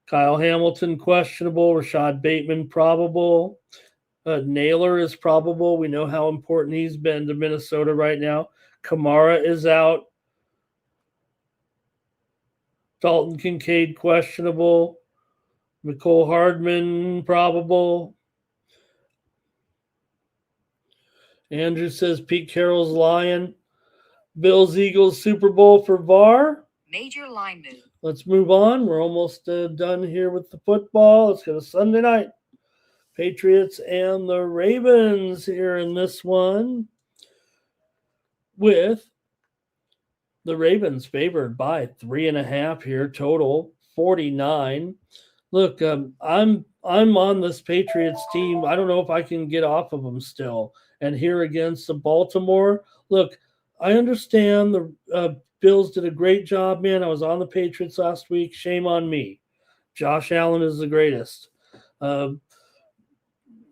Kyle Hamilton, questionable. Rashad Bateman, probable. Naylor is probable. We know how important he's been to Minnesota right now. Kamara is out. Dalton Kincaid, questionable. Nicole Hardman, probable. Andrew says Pete Carroll's lying. Bills, Eagles, Super Bowl for VAR.
Major line move.
Let's move on. We're almost done here with the football. Let's go to Sunday night. Patriots and the Ravens here in this one, with the Ravens favored by 3.5 here, total 49. Look, I'm on this Patriots team. I don't know if I can get off of them still. And here against the Baltimore, look, I understand the Bills did a great job, man. I was on the Patriots last week. Shame on me. Josh Allen is the greatest.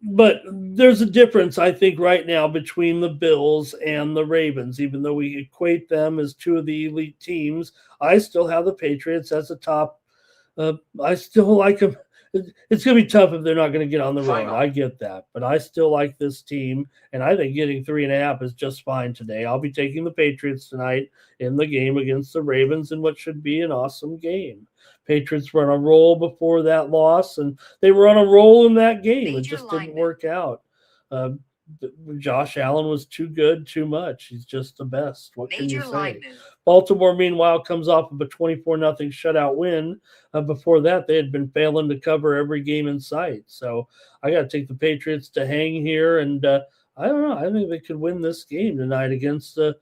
But there's a difference, I think, right now between the Bills and the Ravens. Even though we equate them as two of the elite teams, I still have the Patriots as a top. I still like them. It's going to be tough if they're not going to get on the road. I get that. But I still like this team, and I think getting 3.5 is just fine today. I'll be taking the Patriots tonight in the game against the Ravens in what should be an awesome game. Patriots were on a roll before that loss, and they were on a roll in that game. It just didn't work out. Josh Allen was too good, too much. He's just the best. What can you say? Baltimore, meanwhile, comes off of a 24-0 shutout win. Before that, they had been failing to cover every game in sight. So I got to take the Patriots to hang here, and I don't know. I think they could win this game tonight against the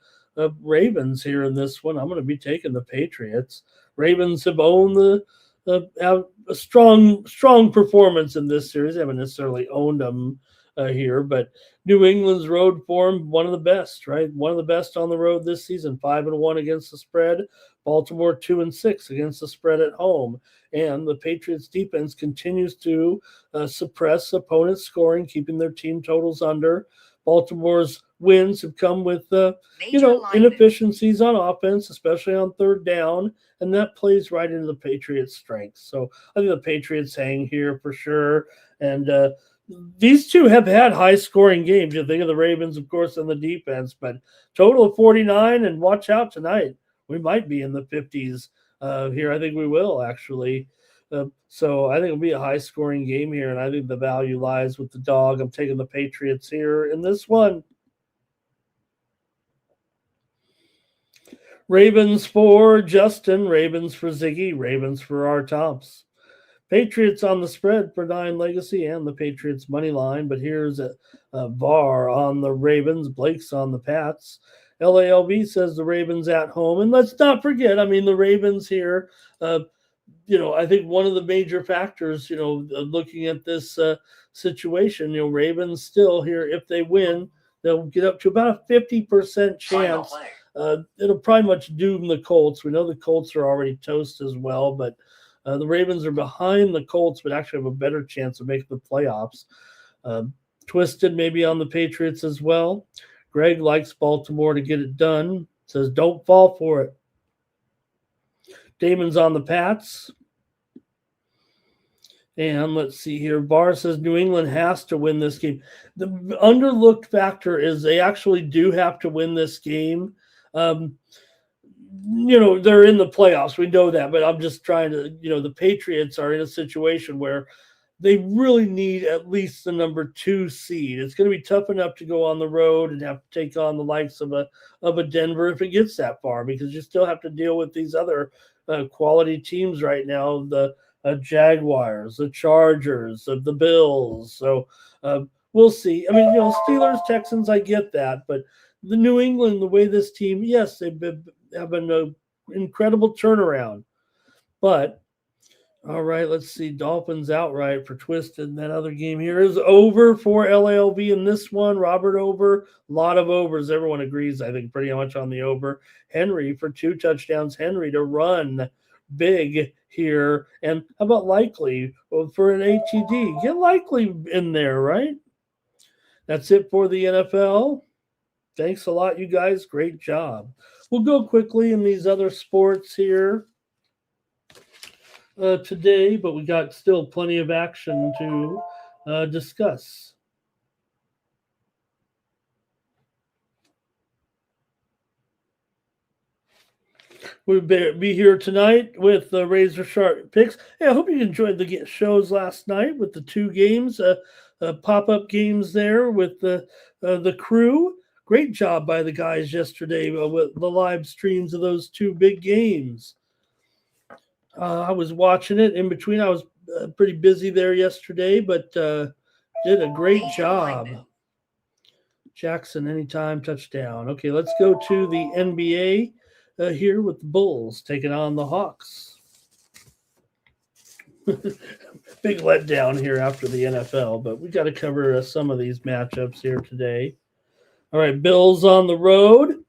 Ravens here in this one. I'm going to be taking the Patriots. Ravens have owned have a strong performance in this series. They haven't necessarily owned them here, but New England's road form, one of the best, right? One of the best on the road this season, 5-1 against the spread. Baltimore 2-6 against the spread at home. And the Patriots defense continues to suppress opponents' scoring, keeping their team totals under. Baltimore's wins have come with inefficiencies on offense, especially on third down, and that plays right into the Patriots' strengths. So I think the Patriots hang here for sure. And these two have had high-scoring games. You think of the Ravens, of course, and the defense, but total of 49, and watch out tonight. We might be in the 50s here. I think we will, actually. So I think it'll be a high-scoring game here, and I think the value lies with the dog. I'm taking the Patriots here in this one. Ravens for Justin, Ravens for Ziggy, Ravens for R. Tomps. Patriots on the spread for 9 Legacy and the Patriots money line, but here's a VAR on the Ravens, Blake's on the Pats. LALV says the Ravens at home, and let's not forget, I mean, the Ravens here, I think one of the major factors, looking at this situation, Ravens still here, if they win, they'll get up to about a 50% chance. It'll probably much doom the Colts. We know the Colts are already toast as well, but the Ravens are behind the Colts, but actually have a better chance of making the playoffs. Twisted maybe on the Patriots as well. Greg likes Baltimore to get it done. Says don't fall for it. Damon's on the Pats. And let's see here. Barr says New England has to win this game. The underlooked factor is they actually do have to win this game. They're in the playoffs. We know that, but I'm just trying to, the Patriots are in a situation where they really need at least the number 2 seed. It's going to be tough enough to go on the road and have to take on the likes of a Denver if it gets that far, because you still have to deal with these other quality teams right now, the Jaguars, the Chargers, the Bills. So we'll see. I mean, Steelers, Texans, I get that, but the New England, the way this team, yes, they've been having an incredible turnaround. But, all right, let's see. Dolphins outright for Twisted. That other game here is over for LALV in this one. Robert over. A lot of overs. Everyone agrees, I think, pretty much on the over. Henry for 2 touchdowns. Henry to run big here. And how about Likely for an ATD? Get Likely in there, right? That's it for the NFL. Thanks a lot, you guys. Great job. We'll go quickly in these other sports here today, but we got still plenty of action to discuss. We'll be here tonight with the Razor Sharp picks. Hey, I hope you enjoyed the shows last night with the 2 games, pop-up games there with the crew. Great job by the guys yesterday with the live streams of those 2 big games. I was watching it in between. I was pretty busy there yesterday, but did a great job. Jackson, anytime touchdown. Okay, let's go to the NBA here with the Bulls taking on the Hawks. Big letdown here after the NFL, but we got to cover some of these matchups here today. All right, Bills on the road.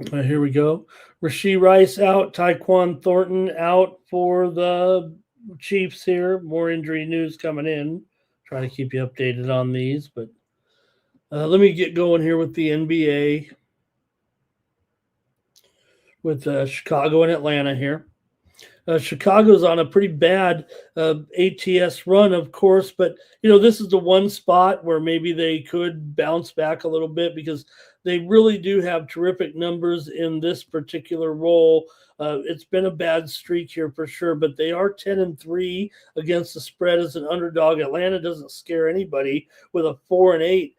Here we go. Rasheed Rice out. Tyquan Thornton out for the Chiefs here. More injury news coming in. Trying to keep you updated on these, but let me get going here with the NBA with Chicago and Atlanta here. Chicago's on a pretty bad ATS run, of course, but this is the one spot where maybe they could bounce back a little bit because they really do have terrific numbers in this particular role. It's been a bad streak here for sure, but they are 10-3 against the spread as an underdog. Atlanta doesn't scare anybody with a 4-8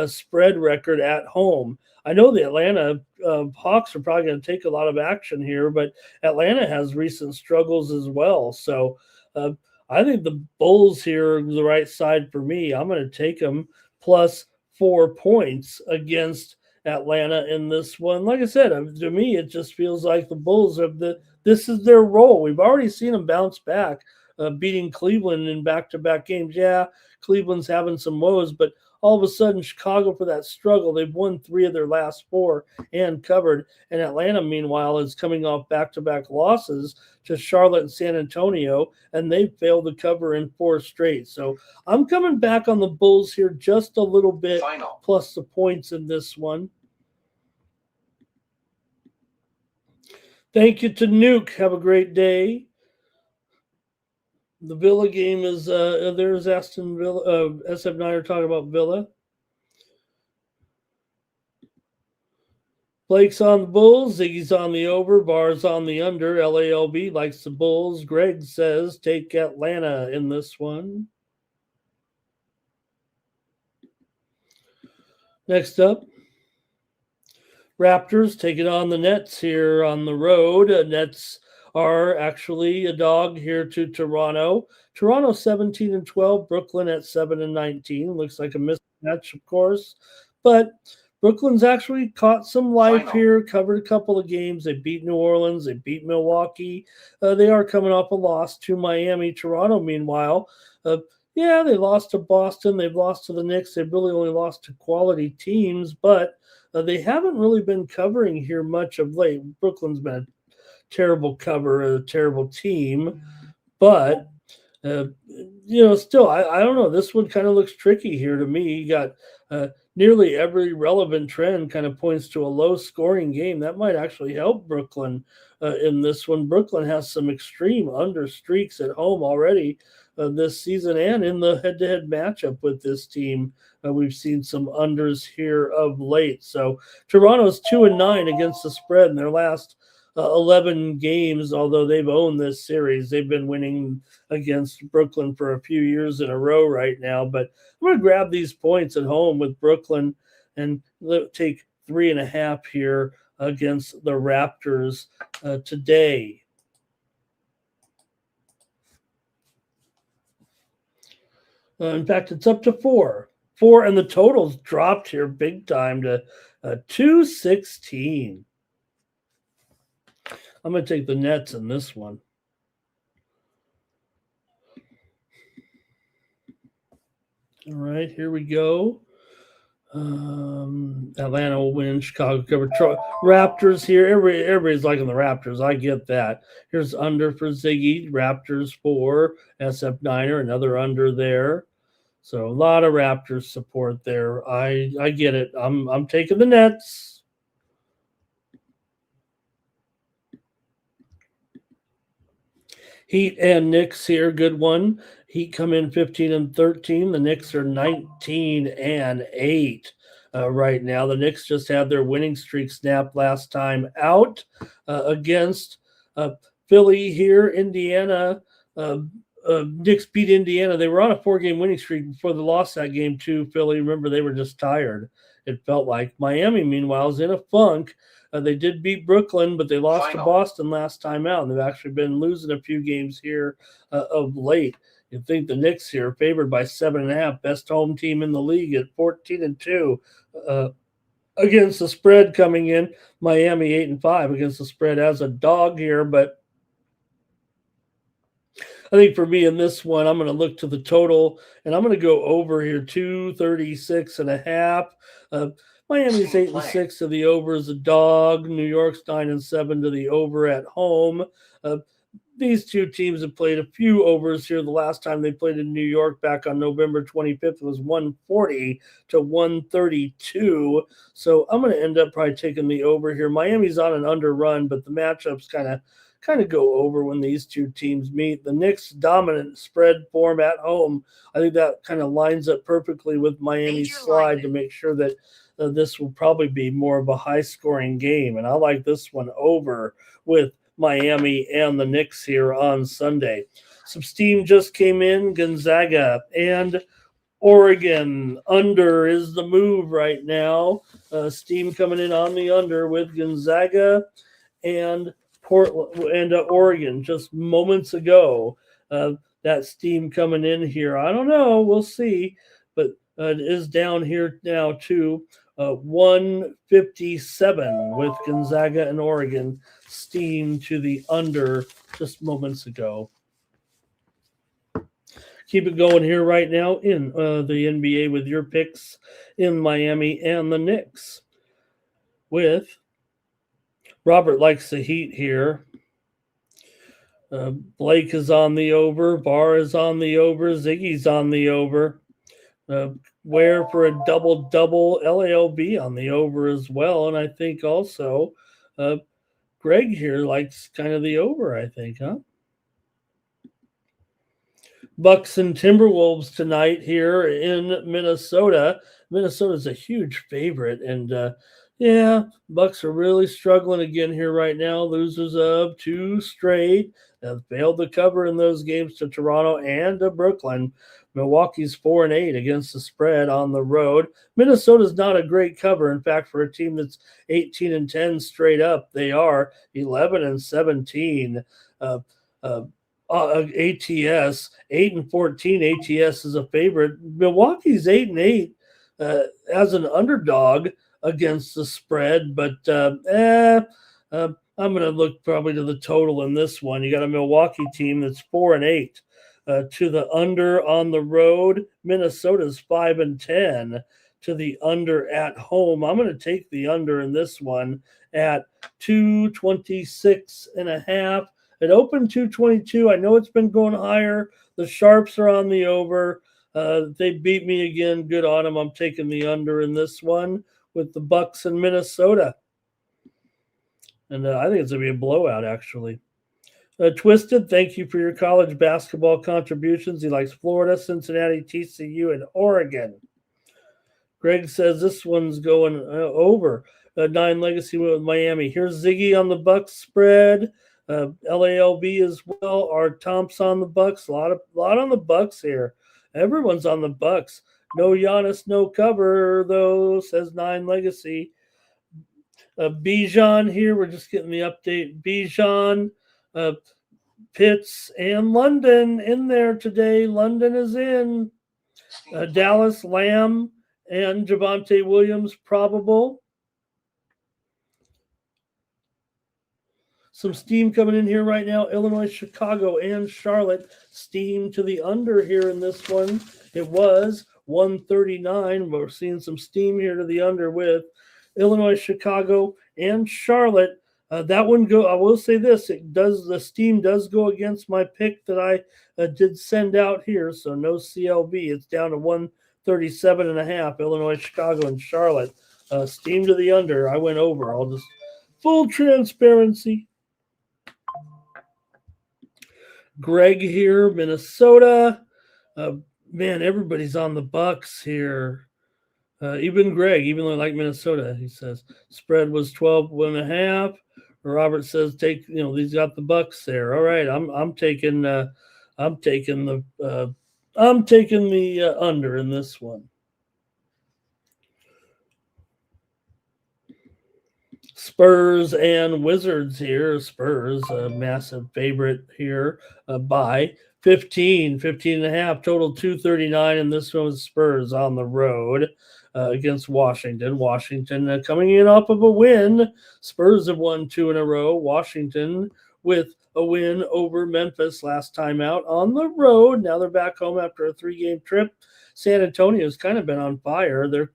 spread record at home. I know the Atlanta Hawks are probably going to take a lot of action here, but Atlanta has recent struggles as well. So I think the Bulls here are the right side for me. I'm going to take them plus 4 points against Atlanta in this one. Like I said, to me, it just feels like the Bulls have this is their role. We've already seen them bounce back, beating Cleveland in back-to-back games. Yeah, Cleveland's having some woes, but all of a sudden, Chicago, for that struggle, they've won 3 of their last 4 and covered. And Atlanta, meanwhile, is coming off back-to-back losses to Charlotte and San Antonio, and they've failed to cover in 4 straight. So I'm coming back on the Bulls here just a little bit, plus the points in this one. Thank you to Nuke. Have a great day. The Villa game is there's Aston Villa. SF9 are talking about Villa. Blake's on the Bulls. Ziggy's on the over. Bar's on the under. LALB likes the Bulls. Greg says take Atlanta in this one. Next up, Raptors taking on the Nets here on the road. Nets are actually a dog here to Toronto. Toronto 17-12, Brooklyn at 7-19. Looks like a mismatch, of course, but Brooklyn's actually caught some life here, covered a couple of games. They beat New Orleans. They beat Milwaukee. They are coming off a loss to Miami. Toronto, meanwhile, they lost to Boston. They've lost to the Knicks. They've really only lost to quality teams, but they haven't really been covering here much of late. Brooklyn's been a terrible cover, a terrible team, but still, I don't know. This one kind of looks tricky here to me. You got nearly every relevant trend kind of points to a low-scoring game. That might actually help Brooklyn in this one. Brooklyn has some extreme under streaks at home already this season, and in the head-to-head matchup with this team, we've seen some unders here of late. So Toronto's 2-9 against the spread in their last 11 games, although they've owned this series. They've been winning against Brooklyn for a few years in a row right now. But I'm going to grab these points at home with Brooklyn and take 3.5 here against the Raptors today. In fact, it's up to 4. 4, and the total's dropped here big time to 216. I'm going to take the Nets in this one. All right, here we go. Atlanta will win. Chicago cover. Raptors here. Everybody's liking the Raptors. I get that. Here's under for Ziggy. Raptors 4. SF9er, another under there. So a lot of Raptors support there. I get it. I'm taking the Nets. Heat and Knicks here, good one. Heat come in 15-13. The Knicks are 19-8 right now. The Knicks just had their winning streak snapped last time out against Philly here. Indiana. Knicks beat Indiana. They were on a 4-game winning streak before they lost that game to Philly. Remember, they were just tired, it felt like. Miami, meanwhile, is in a funk. They did beat Brooklyn, but they lost to Boston last time out, and they've actually been losing a few games here of late. You'd think the Knicks here are favored by 7.5, best home team in the league at 14-2 against the spread coming in. Miami 8-5 against the spread as a dog here, but I think for me in this one, I'm going to look to the total, and I'm going to go over here 236.5. Miami's 8-6 to the over as a dog. New York's 9-7 to the over at home. These two teams have played a few overs here. The last time they played in New York back on November 25th was 140 to 132. So I'm going to end up probably taking the over here. Miami's on an under run, but the matchups kind of go over when these two teams meet. The Knicks' dominant spread form at home, I think that kind of lines up perfectly with Miami's slide to make sure that this will probably be more of a high-scoring game. And I like this one over with Miami and the Knicks here on Sunday. Some steam just came in. Gonzaga and Oregon under is the move right now. Steam coming in on the under with Gonzaga and Portland and Oregon just moments ago. That steam coming in here. I don't know. We'll see. But it is down here now to 157 with Gonzaga and Oregon. Steam to the under just moments ago. Keep it going here right now in the NBA with your picks in Miami and the Knicks. With Robert likes the Heat here. Blake is on the over. Barr is on the over. Ziggy's on the over. Ware for a double-double. LALB on the over as well. And I think also Greg here likes kind of the over, I think, huh? Bucks and Timberwolves tonight here in Minnesota. Minnesota's a huge favorite. And, Bucks are really struggling again here right now. Losers of 2 straight. Have failed to cover in those games to Toronto and to Brooklyn. Milwaukee's 4-8 against the spread on the road. Minnesota's not a great cover. In fact, for a team that's 18-10 straight up, they are 11-17. ATS 8-14. ATS is a favorite. Milwaukee's 8-8 as an underdog against the spread, but I'm going to look probably to the total in this one. You got a Milwaukee team that's 4-8 to the under on the road. Minnesota's 5-10 to the under at home. I'm going to take the under in this one at 226.5. It opened 222. I know it's been going higher. The Sharps are on the over. They beat me again. Good on them. I'm taking the under in this one with the Bucks in Minnesota. And I think it's going to be a blowout, actually. Twisted, thank you for your college basketball contributions. He likes Florida, Cincinnati, TCU, and Oregon. Greg says this one's going over. 9 Legacy went with Miami. Here's Ziggy on the Bucks spread. LALB as well. Art Thompson on the Bucks. A lot on the Bucks here. Everyone's on the Bucks. No Giannis, no cover though, says 9 Legacy. Bijan here. We're just getting the update. Bijan, Pitts, and London in there today. London is in. Dallas, Lamb, and Javonte Williams probable. Some steam coming in here right now. Illinois, Chicago, and Charlotte. Steam to the under here in this one. It was 139. We're seeing some steam here to the under with Illinois, Chicago, and Charlotte. That one go. I will say this: the steam does go against my pick that I did send out here. So no CLB. It's down to 137.5. Illinois, Chicago, and Charlotte. Steam to the under. I went over. I'll just full transparency. Greg here, Minnesota. Man, everybody's on the Bucks here. Even Greg, even though I like Minnesota, he says spread was 12.5. Robert says he's got the Bucks there. All right, I'm taking the under in this one. Spurs and Wizards here. Spurs, a massive favorite here by 15.5, total 239, and this one was Spurs on the road against Washington. Washington coming in off of a win. Spurs have won 2 in a row. Washington with a win over Memphis last time out on the road. Now they're back home after a 3-game trip. San Antonio's kind of been on fire. They're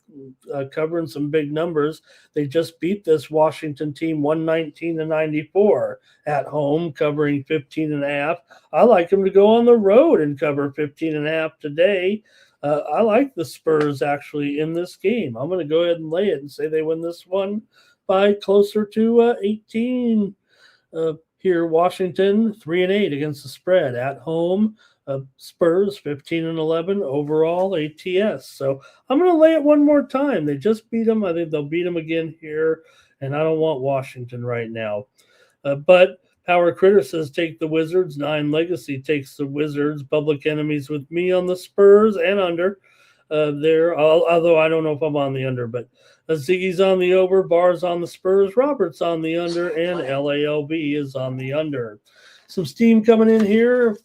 covering some big numbers. They just beat this Washington team 119-94 at home, covering 15.5. I like them to go on the road and cover 15.5 today. I like the Spurs actually in this game. I'm going to go ahead and lay it and say they win this one by closer to 18. Here, Washington 3-8 against the spread at home. Spurs 15-11 overall ATS. So I'm going to lay it one more time. They just beat them. I think they'll beat them again here, and I don't want Washington right now. But Power Critter says take the Wizards. 9 Legacy takes the Wizards. Public Enemies with me on the Spurs and under there. Although I don't know if I'm on the under, but Ziggy's on the over, Bar's on the Spurs, Robert's on the under, and LALB is on the under. Some steam coming in here.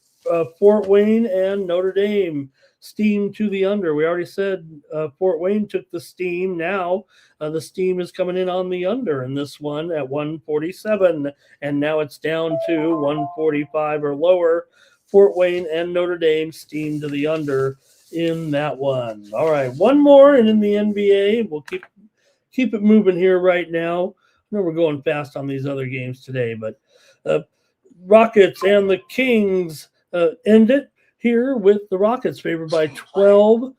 Fort Wayne and Notre Dame. Steam to the under. We already said Fort Wayne took the steam. Now the steam is coming in on the under in this one at 147, and now it's down to 145 or lower. Fort Wayne and Notre Dame steam to the under in that one. All right, one more, and in the NBA, we'll keep it moving here right now. I know we're going fast on these other games today, but Rockets and the Kings end it here with the Rockets favored by 12.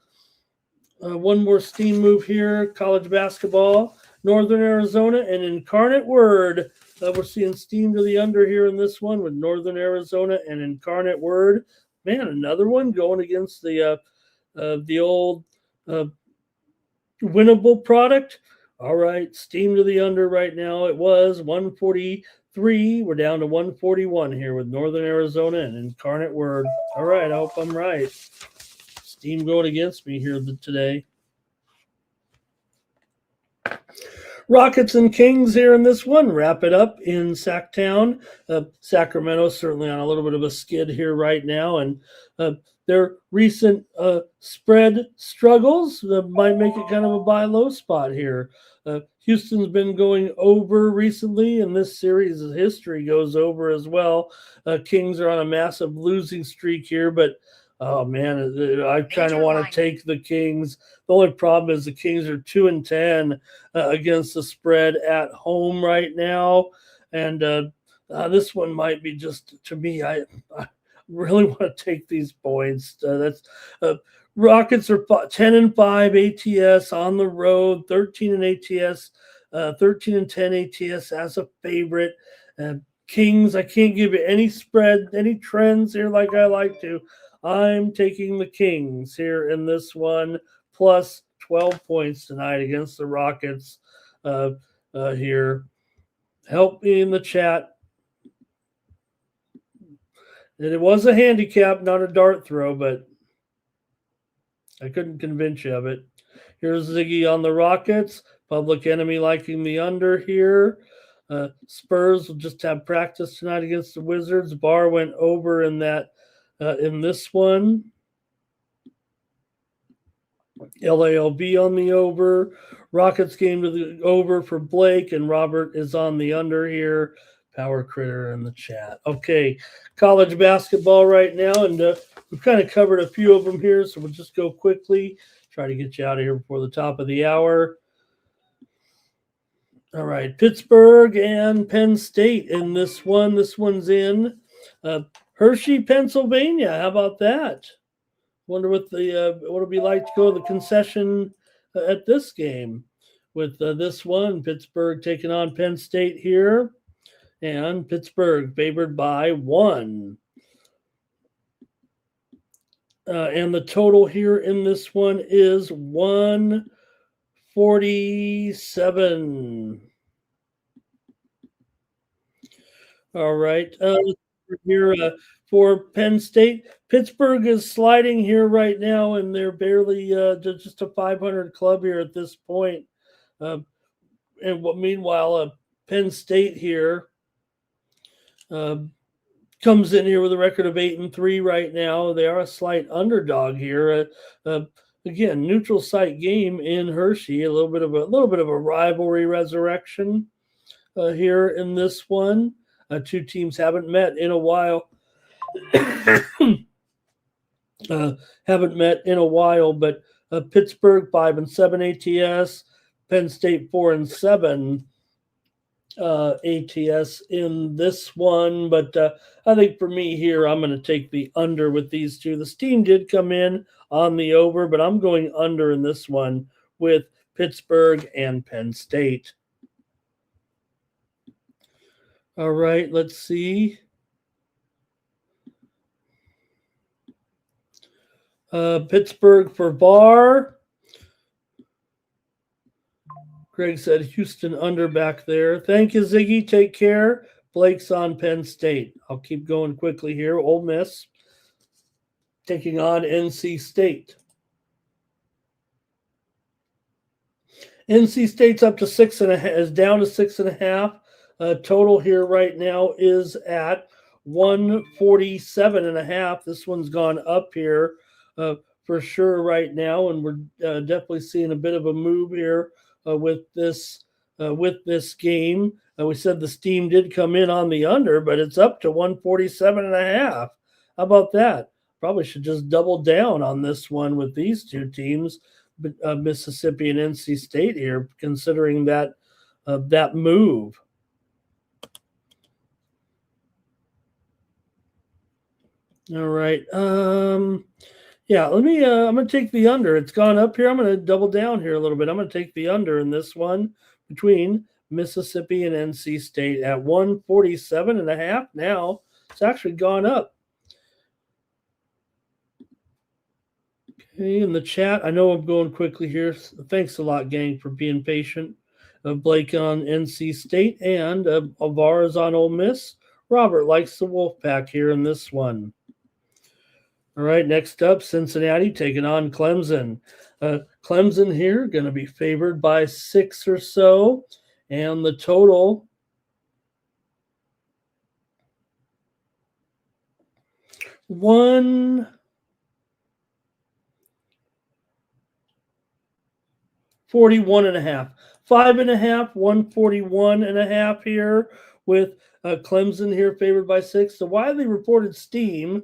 One more steam move here. College basketball, Northern Arizona and Incarnate Word. We're seeing steam to the under here in this one with Northern Arizona and Incarnate Word. Man, another one going against the old winnable product. All right, steam to the under right now. It was 143. We're down to 141 here with Northern Arizona and Incarnate Word. All right, I hope I'm right. Steam going against me here today. Rockets and Kings here in this one. Wrap it up in Sacktown. Sacramento certainly on a little bit of a skid here right now, and their recent spread struggles might make it kind of a buy low spot here. Houston's been going over recently, and this series' history goes over as well. Kings are on a massive losing streak here, but oh man, I kind of want to take the Kings. The only problem is the Kings are 2-10 against the spread at home right now, and this one might be just, to me, I really want to take these points. Rockets are 10-5 ATS on the road, 13 ATS, 13-10 ATS as a favorite. Kings, I can't give you any spread, any trends here like I like to. I'm taking the Kings here in this one, plus 12 points tonight against the Rockets here. Help me in the chat. And it was a handicap, not a dart throw, but I couldn't convince you of it. Here's Ziggy on the Rockets. Public Enemy liking the under here. Spurs will just have practice tonight against the Wizards. Bar went over in that in this one. LALB on the over. Rockets game to the over for Blake, and Robert is on the under here. Power Critter in the chat. Okay, college basketball right now, and we've kind of covered a few of them here, so we'll just go quickly. Try to get you out of here before the top of the hour. All right, Pittsburgh and Penn State in this one. This one's in Hershey, Pennsylvania. How about that? Wonder what it'll be like to go to the concession at this game with this one. Pittsburgh taking on Penn State here, and Pittsburgh favored by 1. And the total here in this one is 147. All right. Here for Penn State, Pittsburgh is sliding here right now, and they're barely just a 500 club here at this point. And meanwhile, Penn State here comes in here with a record of 8-3 right now. They are a slight underdog here. Again, neutral site game in Hershey. A little bit of a rivalry resurrection here in this one. Two teams haven't met in a while. Haven't met in a while, but Pittsburgh 5-7 ATS, Penn State 4-7 ATS in this one. But I think for me here, I'm going to take the under with these two. The steam did come in on the over, but I'm going under in this one with Pittsburgh and Penn State. All right, let's see. Pittsburgh for VAR. Greg said Houston under back there. Thank you, Ziggy. Take care. Blake's on Penn State. I'll keep going quickly here. Ole Miss taking on NC State. NC State's up to 6.5, is down to 6.5. Total here right now is at 147.5. This one's gone up here for sure right now, and we're definitely seeing a bit of a move here with this game. We said the steam did come in on the under, but it's up to 147.5. How about that? Probably should just double down on this one with these two teams, Mississippi and NC State here, considering that move. All right. Yeah, let me I'm going to take the under. It's gone up here. I'm going to double down here a little bit. I'm going to take the under in this one between Mississippi and NC State at 147.5 now. It's actually gone up. Okay, in the chat, I know I'm going quickly here. Thanks a lot, gang, for being patient. Blake on NC State and Avar is on Ole Miss. Robert likes the Wolfpack here in this one. All right, next up, Cincinnati taking on Clemson. Clemson here going to be favored by 6 or so, and the total $141.5. 5.5, 141.5 here with Clemson here favored by 6. The widely reported steam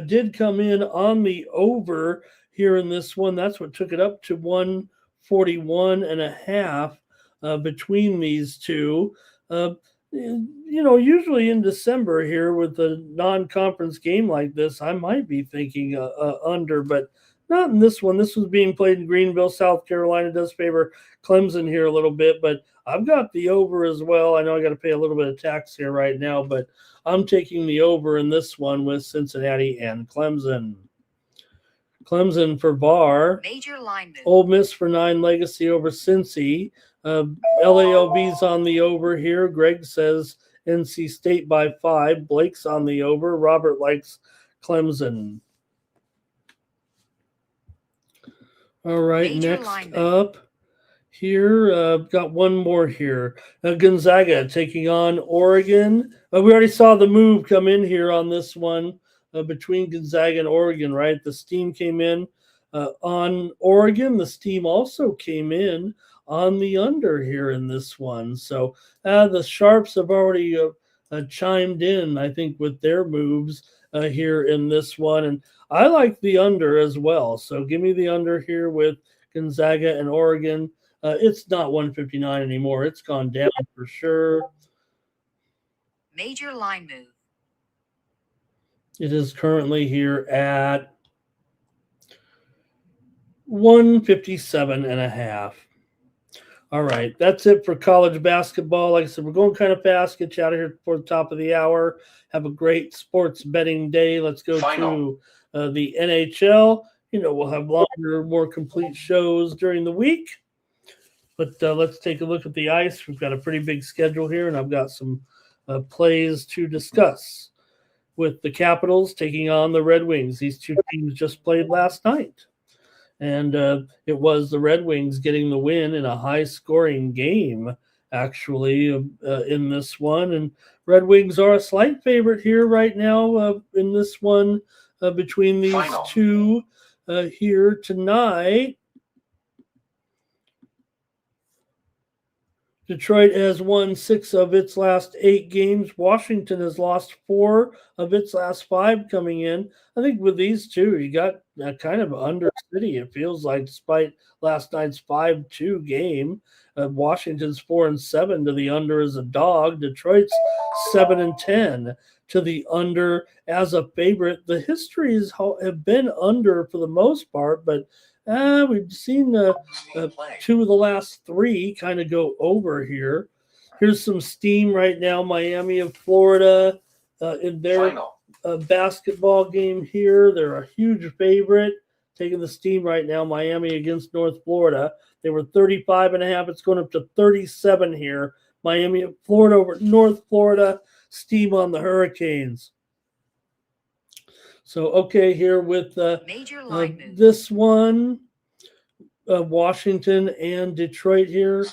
did come in on the over here in this one. That's what took it up to 141.5 between these two. Usually in December here with a non-conference game like this, I might be thinking under, but not in this one. This was being played in Greenville, South Carolina. It does favor Clemson here a little bit, but I've got the over as well. I know I got to pay a little bit of tax here right now, but I'm taking the over in this one with Cincinnati and Clemson. Clemson for VAR.
Major line move.
Ole Miss for 9 legacy over Cincy. LALV's on the over here. Greg says NC State by 5. Blake's on the over. Robert likes Clemson. All right,
Major
next up here, got one more here. Gonzaga taking on Oregon. We already saw the move come in here on this one between Gonzaga and Oregon, right? The steam came in on Oregon. The steam also came in on the under here in this one. So the Sharps have already chimed in, I think, with their moves here in this one. And I like the under as well. So give me the under here with Gonzaga and Oregon. It's not 159 anymore. It's gone down for sure.
Major line move.
It is currently here at 157.5. All right, that's it for college basketball. Like I said, we're going kind of fast. Get you out of here before the top of the hour. Have a great sports betting day. Let's go to the NHL. We'll have longer, more complete shows during the week. But let's take a look at the ice. We've got a pretty big schedule here, and I've got some plays to discuss with the Capitals taking on the Red Wings. These two teams just played last night. And it was the Red Wings getting the win in a high-scoring game, actually, in this one. And Red Wings are a slight favorite here right now in this one between these two here tonight. Detroit has won 6 of its last 8 games. Washington has lost 4 of its last 5 coming in. I think with these two, you got a kind of under city, it feels like, despite last night's 5-2 game. Washington's 4-7 to the under as a dog. Detroit's 7-10 to the under as a favorite. The histories have been under for the most part, but we've seen 2 of the last 3 kind of go over here. Here's some steam right now. Miami of Florida in their basketball game here. They're a huge favorite, taking the steam right now. Miami against North Florida. They were 35.5. It's going up to 37 here. Miami of Florida over North Florida. Steam on the Hurricanes. So, okay, here with
Major line move.
this one, Washington and Detroit here,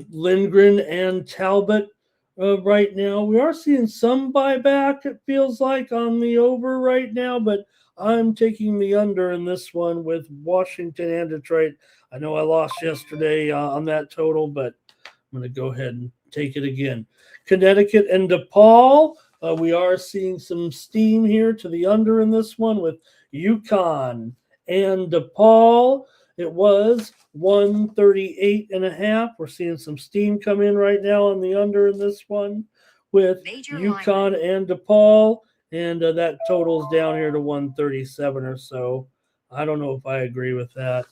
Lindgren and Talbot right now. We are seeing some buyback, it feels like, on the over right now, but I'm taking the under in this one with Washington and Detroit. I know I lost yesterday on that total, but I'm going to go ahead and take it again. Connecticut and DePaul. We are seeing some steam here to the under in this one with UConn and DePaul. It was 138.5. We're seeing some steam come in right now on the under in this one with UConn and DePaul. And that totals down here to 137 or so. I don't know if I agree with that.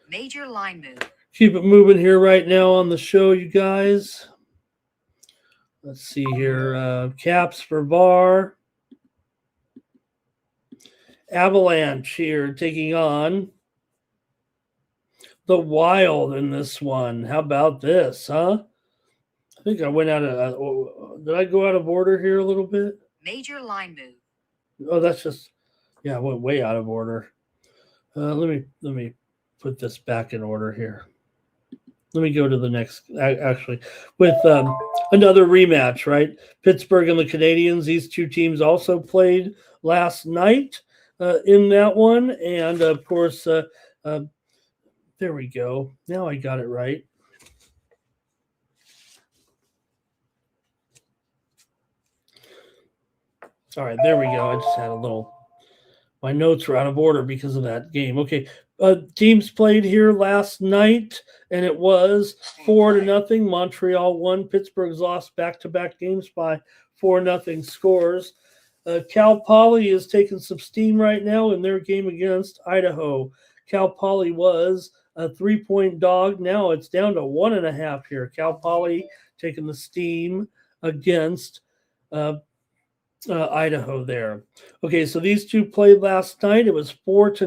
Major line move.
Keep it moving here right now on the show, you guys. Let's see here. Caps for VAR. Avalanche here taking on the Wild in this one. How about this, huh? I think I went out of... did I go out of order here a little bit?
Major line move.
Oh, that's just... yeah, I went way out of order. Let me put this back in order here. Let me go to the next, actually, with another rematch, right? Pittsburgh and the Canadiens. These two teams also played last night in that one. And, of course, there we go. Now I got it right. All right, there we go. I just had a little... my notes were out of order because of that game. Okay, teams played here last night, and it was 4-0. Montreal won. Pittsburgh's lost back-to-back games by 4-0 scores. Cal Poly is taking some steam right now in their game against Idaho. Cal Poly was a 3-point dog. Now it's down to 1.5 here. Cal Poly taking the steam against Idaho there. Okay, so these two played last night. It was 4-0.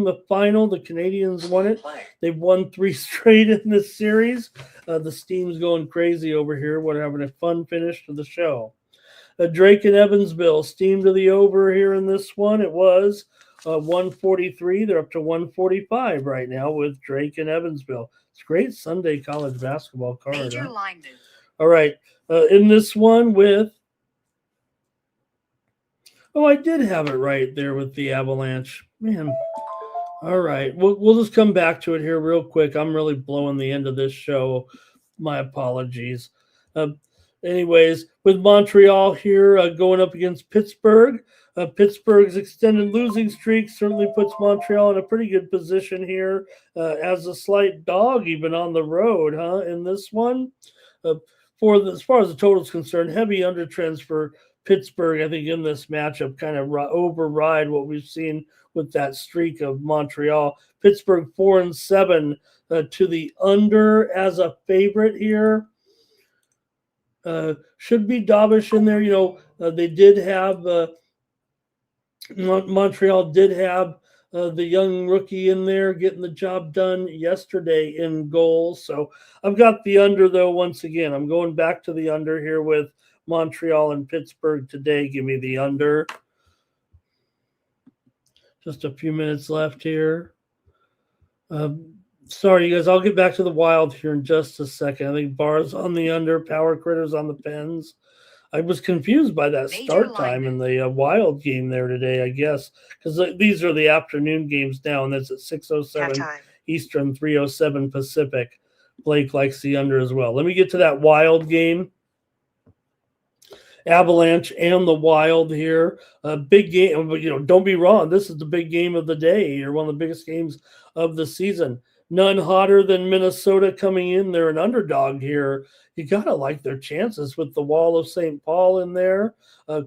The final, the Canadiens won it. They've won 3 straight in this series. The steam's going crazy over here. We're having a fun finish to the show. Drake and Evansville, steam to the over here in this one. It was 143. They're up to 145 right now with Drake and Evansville. It's a great Sunday college basketball card.
Major line move.
All right, in this one with... oh, I did have it right there with the Avalanche. Man. All right. We'll just come back to it here real quick. I'm really blowing the end of this show. My apologies. Anyways, with Montreal here going up against Pittsburgh. Pittsburgh's extended losing streak certainly puts Montreal in a pretty good position here as a slight dog even on the road, in this one. As far as the total is concerned, heavy under trends for Pittsburgh, I think, in this matchup kind of override what we've seen with that streak of Montreal. Pittsburgh 4-7 to the under as a favorite here. Should be dovish in there. They did have Montreal did have the young rookie in there getting the job done yesterday in goals. So I've got the under, though, once again. I'm going back to the under here with Montreal and Pittsburgh today. Give me the under. Just a few minutes left here. Sorry, you guys. I'll get back to the Wild here in just a second. I think Bar's on the under, Power Critters on the Pens. I was confused by that start time in the Wild game there today, I guess, because these are the afternoon games now, and that's at 6:07 Eastern, 3:07 Pacific. Blake likes the under as well. Let me get to that Wild game. Avalanche and the Wild here. A big game. Don't be wrong. This is the big game of the day, or one of the biggest games of the season. None hotter than Minnesota coming in. They're an underdog here. You got to like their chances with the Wall of St. Paul in there.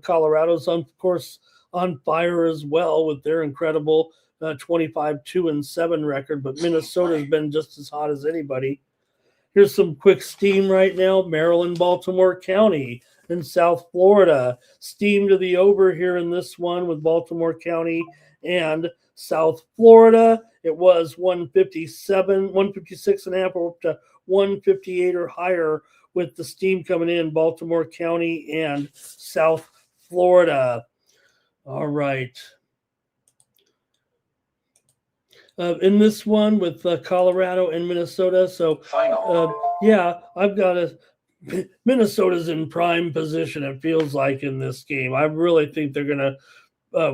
Colorado's, of course, on fire as well with their incredible 25-2-7 record, but Minnesota's been just as hot as anybody. Here's some quick steam right now. Maryland, Baltimore County in South Florida. Steam to the over here in this one with Baltimore County and South Florida. It was 156 and a half, or up to 158 or higher with the steam coming in Baltimore County and South Florida. All right. In this one with Colorado and Minnesota. So, I've got Minnesota's in prime position, it feels like, in this game. I really think they're going to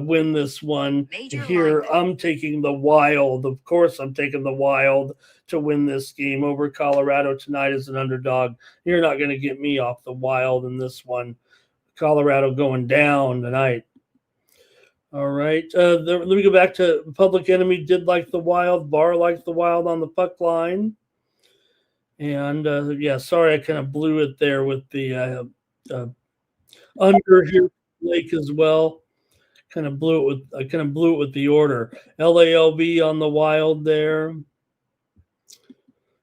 win this one. Here, I'm taking the Wild. Of course, I'm taking the Wild to win this game over Colorado tonight as an underdog. You're not going to get me off the Wild in this one. Colorado going down tonight. All right. Let me go back to Public Enemy. Did like the Wild. Bar liked the Wild on the puck line. And sorry, I kind of blew it there with the under here, Lake as well. Kind of blew it with the order. LALB on the Wild there.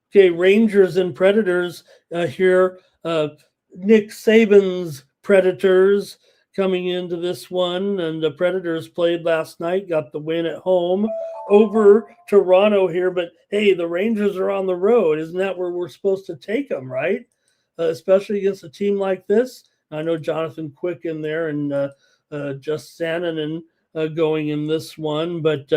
Okay, Rangers and Predators here. Nick Saban's Predators coming into this one, and the Predators played last night, got the win at home over Toronto here. But hey, the Rangers are on the road. Isn't that where we're supposed to take them, right? Especially against a team like this. I know Jonathan Quick in there and just Sananen going in this one. But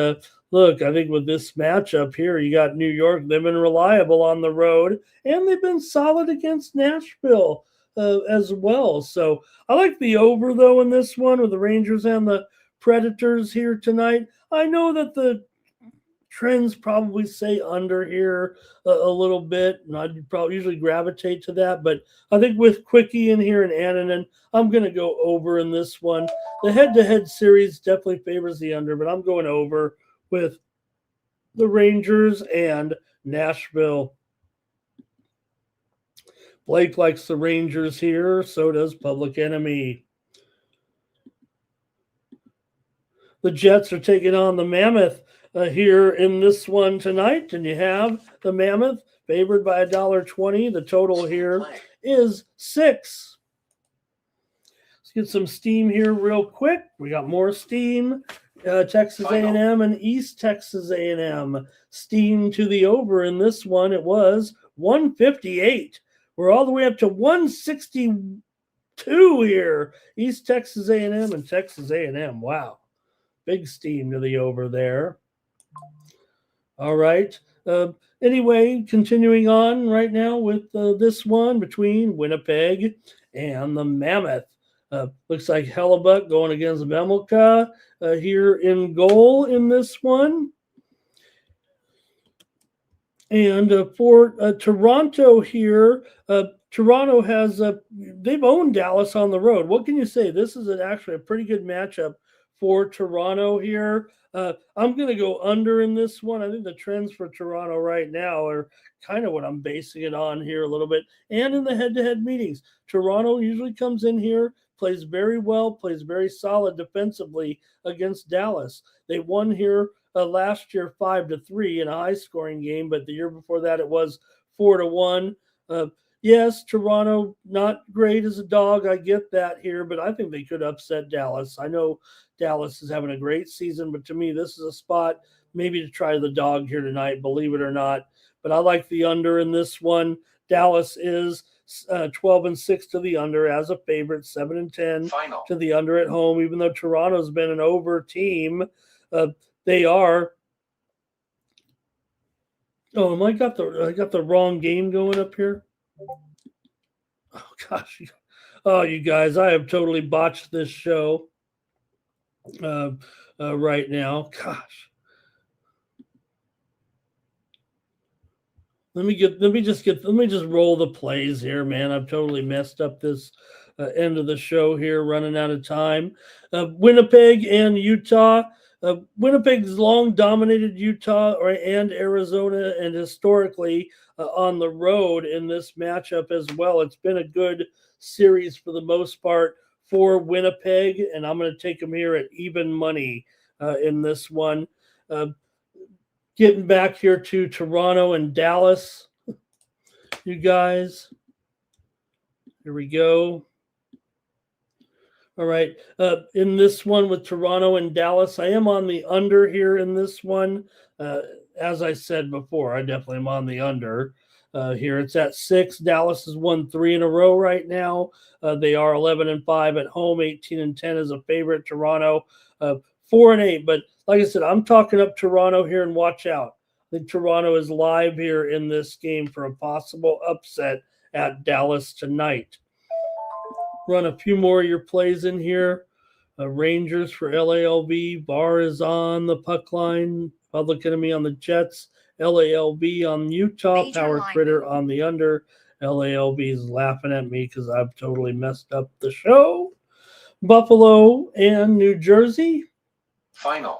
look, I think with this matchup here, you got New York. They've been reliable on the road, and they've been solid against Nashville as well. So I like the over, though, in this one with the Rangers and the Predators here tonight. I know that the trends probably say under here a little bit, and I'd probably usually gravitate to that. But I think with Quickie in here and Annunen, I'm going to go over in this one. The head-to-head series definitely favors the under, but I'm going over with the Rangers and Nashville. Blake likes the Rangers here. So does Public Enemy. The Jets are taking on the Mammoth here in this one tonight. And you have the Mammoth favored by $1.20. The total here is 6. Let's get some steam here real quick. We got more steam. Texas A&M and East Texas A&M. Steam to the over in this one. It was 158. We're all the way up to 162 here. East Texas A&M and Texas A&M. Wow. Big steam to the over there. All right. Anyway, continuing on right now with this one between Winnipeg and the Mammoth. Looks like Hellebuck going against Vemmelka here in goal in this one. And for Toronto here, Toronto has they've owned Dallas on the road. What can you say? This is actually a pretty good matchup for Toronto here. I'm going to go under in this one. I think the trends for Toronto right now are kind of what I'm basing it on here a little bit. And in the head-to-head meetings, Toronto usually comes in here, plays very well, plays very solid defensively against Dallas. They won here last year 5-3 in a high-scoring game, but the year before that it was 4-1. Yes, Toronto not great as a dog. I get that here, but I think they could upset Dallas. I know Dallas is having a great season, but to me, this is a spot maybe to try the dog here tonight, believe it or not. But I like the under in this one. Dallas is 12-6 to the under as a favorite, 7-10 to the under at home. Even though Toronto's been an over team, they are. Oh, I got the wrong game going up here. Oh gosh, oh you guys, I have totally botched this show right now. Gosh. Let me just roll the plays here, man. I've totally messed up this end of the show here, running out of time. Winnipeg and Utah. Winnipeg's long dominated Utah and Arizona, and historically on the road in this matchup as well. It's been a good series for the most part for Winnipeg, and I'm going to take them here at even money in this one. Getting back here to Toronto and Dallas, you guys. Here we go. All right. In this one with Toronto and Dallas, I am on the under here in this one. As I said before, I definitely am on the under here. It's at 6. Dallas has won 3 in a row right now. They are 11-5 at home, 18-10 as a favorite. Toronto 4-8. But like I said, I'm talking up Toronto here, and watch out. I think Toronto is live here in this game for a possible upset at Dallas tonight. Run a few more of your plays in here. Rangers for LALV. Bar is on the puck line. Public Enemy on the Jets. LALV on Utah.
Major
Power
line
Critter
move.
on the under. LALV is laughing at me because I've totally messed up the show. Buffalo and New Jersey.
Final.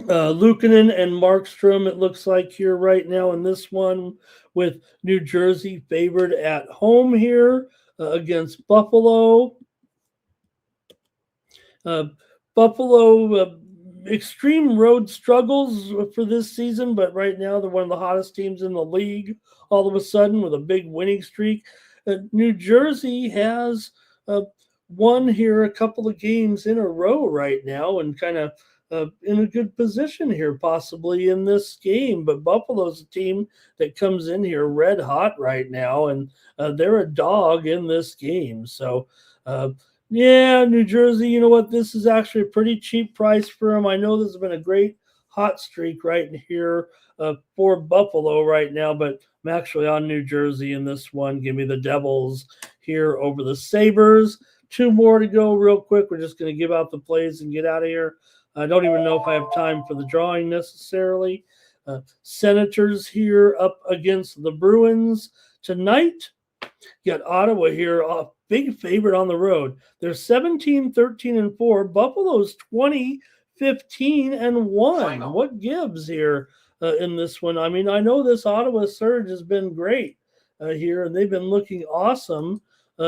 Luukkonen and Markstrom, it looks like here right now in this one, with New Jersey favored at home here against Buffalo. Buffalo, extreme road struggles for this season, but right now they're one of the hottest teams in the league all of a sudden with a big winning streak. New Jersey has won here a couple of games in a row right now and kind of in a good position here possibly in this game. But Buffalo's a team that comes in here red hot right now, and they're a dog in this game. So, yeah, New Jersey, you know what? This is actually a pretty cheap price for them. I know this has been a great hot streak right here for Buffalo right now, but I'm actually on New Jersey in this one. Give me the Devils here over the Sabres. 2 more to go real quick. We're just going to give out the plays and get out of here. I don't even know if I have time for the drawing necessarily. Senators here up against the Bruins tonight. You got Ottawa here, a big favorite on the road. They're 17-13-4. Buffalo's 20-15-1.
Final.
What gives here in this one? I mean, I know this Ottawa surge has been great here, and they've been looking awesome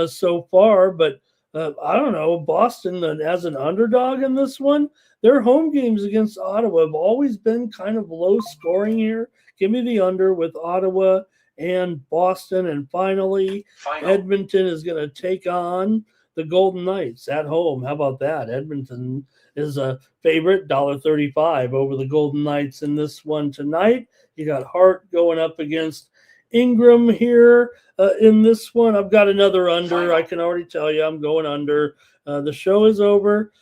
so far, but I don't know, Boston as an underdog in this one. Their home games against Ottawa have always been kind of low scoring here. Give me the under with Ottawa and Boston. And finally,
Final.
Edmonton is going to take on the Golden Knights at home. How about that? Edmonton is a favorite, $1.35 over the Golden Knights in this one tonight. You got Hart going up against Ingram here in this one. I've got another under. I can already tell you I'm going under. The show is over.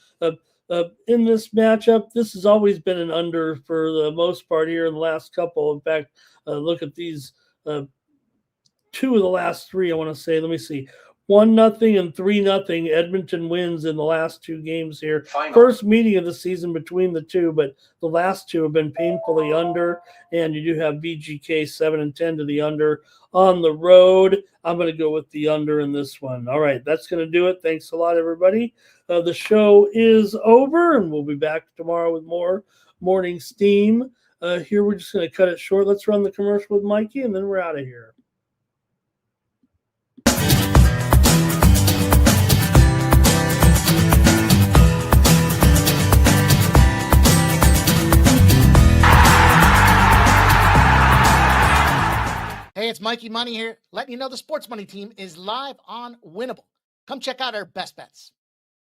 In this matchup, this has always been an under for the most part here in the last couple. In fact, look at these 2 of the last 3, I want to say. Let me see. 1-0 and 3-0. Edmonton wins in the last 2 games here.
Final.
First meeting of the season between the 2, but the last 2 have been painfully under. And you do have VGK 7-10 to the under on the road. I'm going to go with the under in this one. All right, that's going to do it. Thanks a lot, everybody. The show is over, and we'll be back tomorrow with more Morning Steam. Here we're just going to cut it short. Let's run the commercial with Mikey, and then we're out of here.
Hey, it's Mikey Money here, letting you know the Sports Money team is live on Winnable. Come check out our best bets.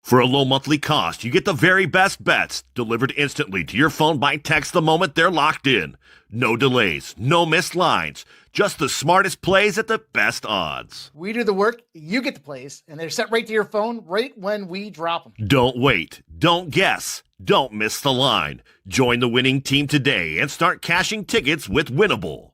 For a low monthly cost, you get the very best bets delivered instantly to your phone by text the moment they're locked in. No delays, no missed lines, just the smartest plays at the best odds.
We do the work, you get the plays, and they're sent right to your phone right when we drop them.
Don't wait, don't guess, don't miss the line. Join the winning team today and start cashing tickets with Winnable.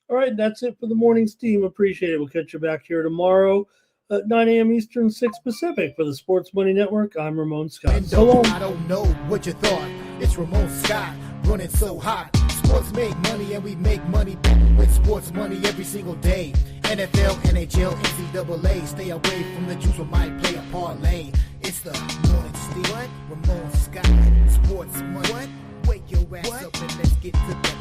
All right, that's it for the Morning Steam. Appreciate it. We'll catch you back here tomorrow at 9 a.m. Eastern, 6 Pacific for the Sports Money Network. I'm Ramon Scott.
And
So long.
I don't know what you thought. It's Ramon Scott, running so hot. Sports make money and we make money with sports money every single day. NFL, NHL, NCAA. Stay away from the juice, we might play a parlay. It's the morning steal. Ramon Scott, sports money. Wake your ass up and let's get to the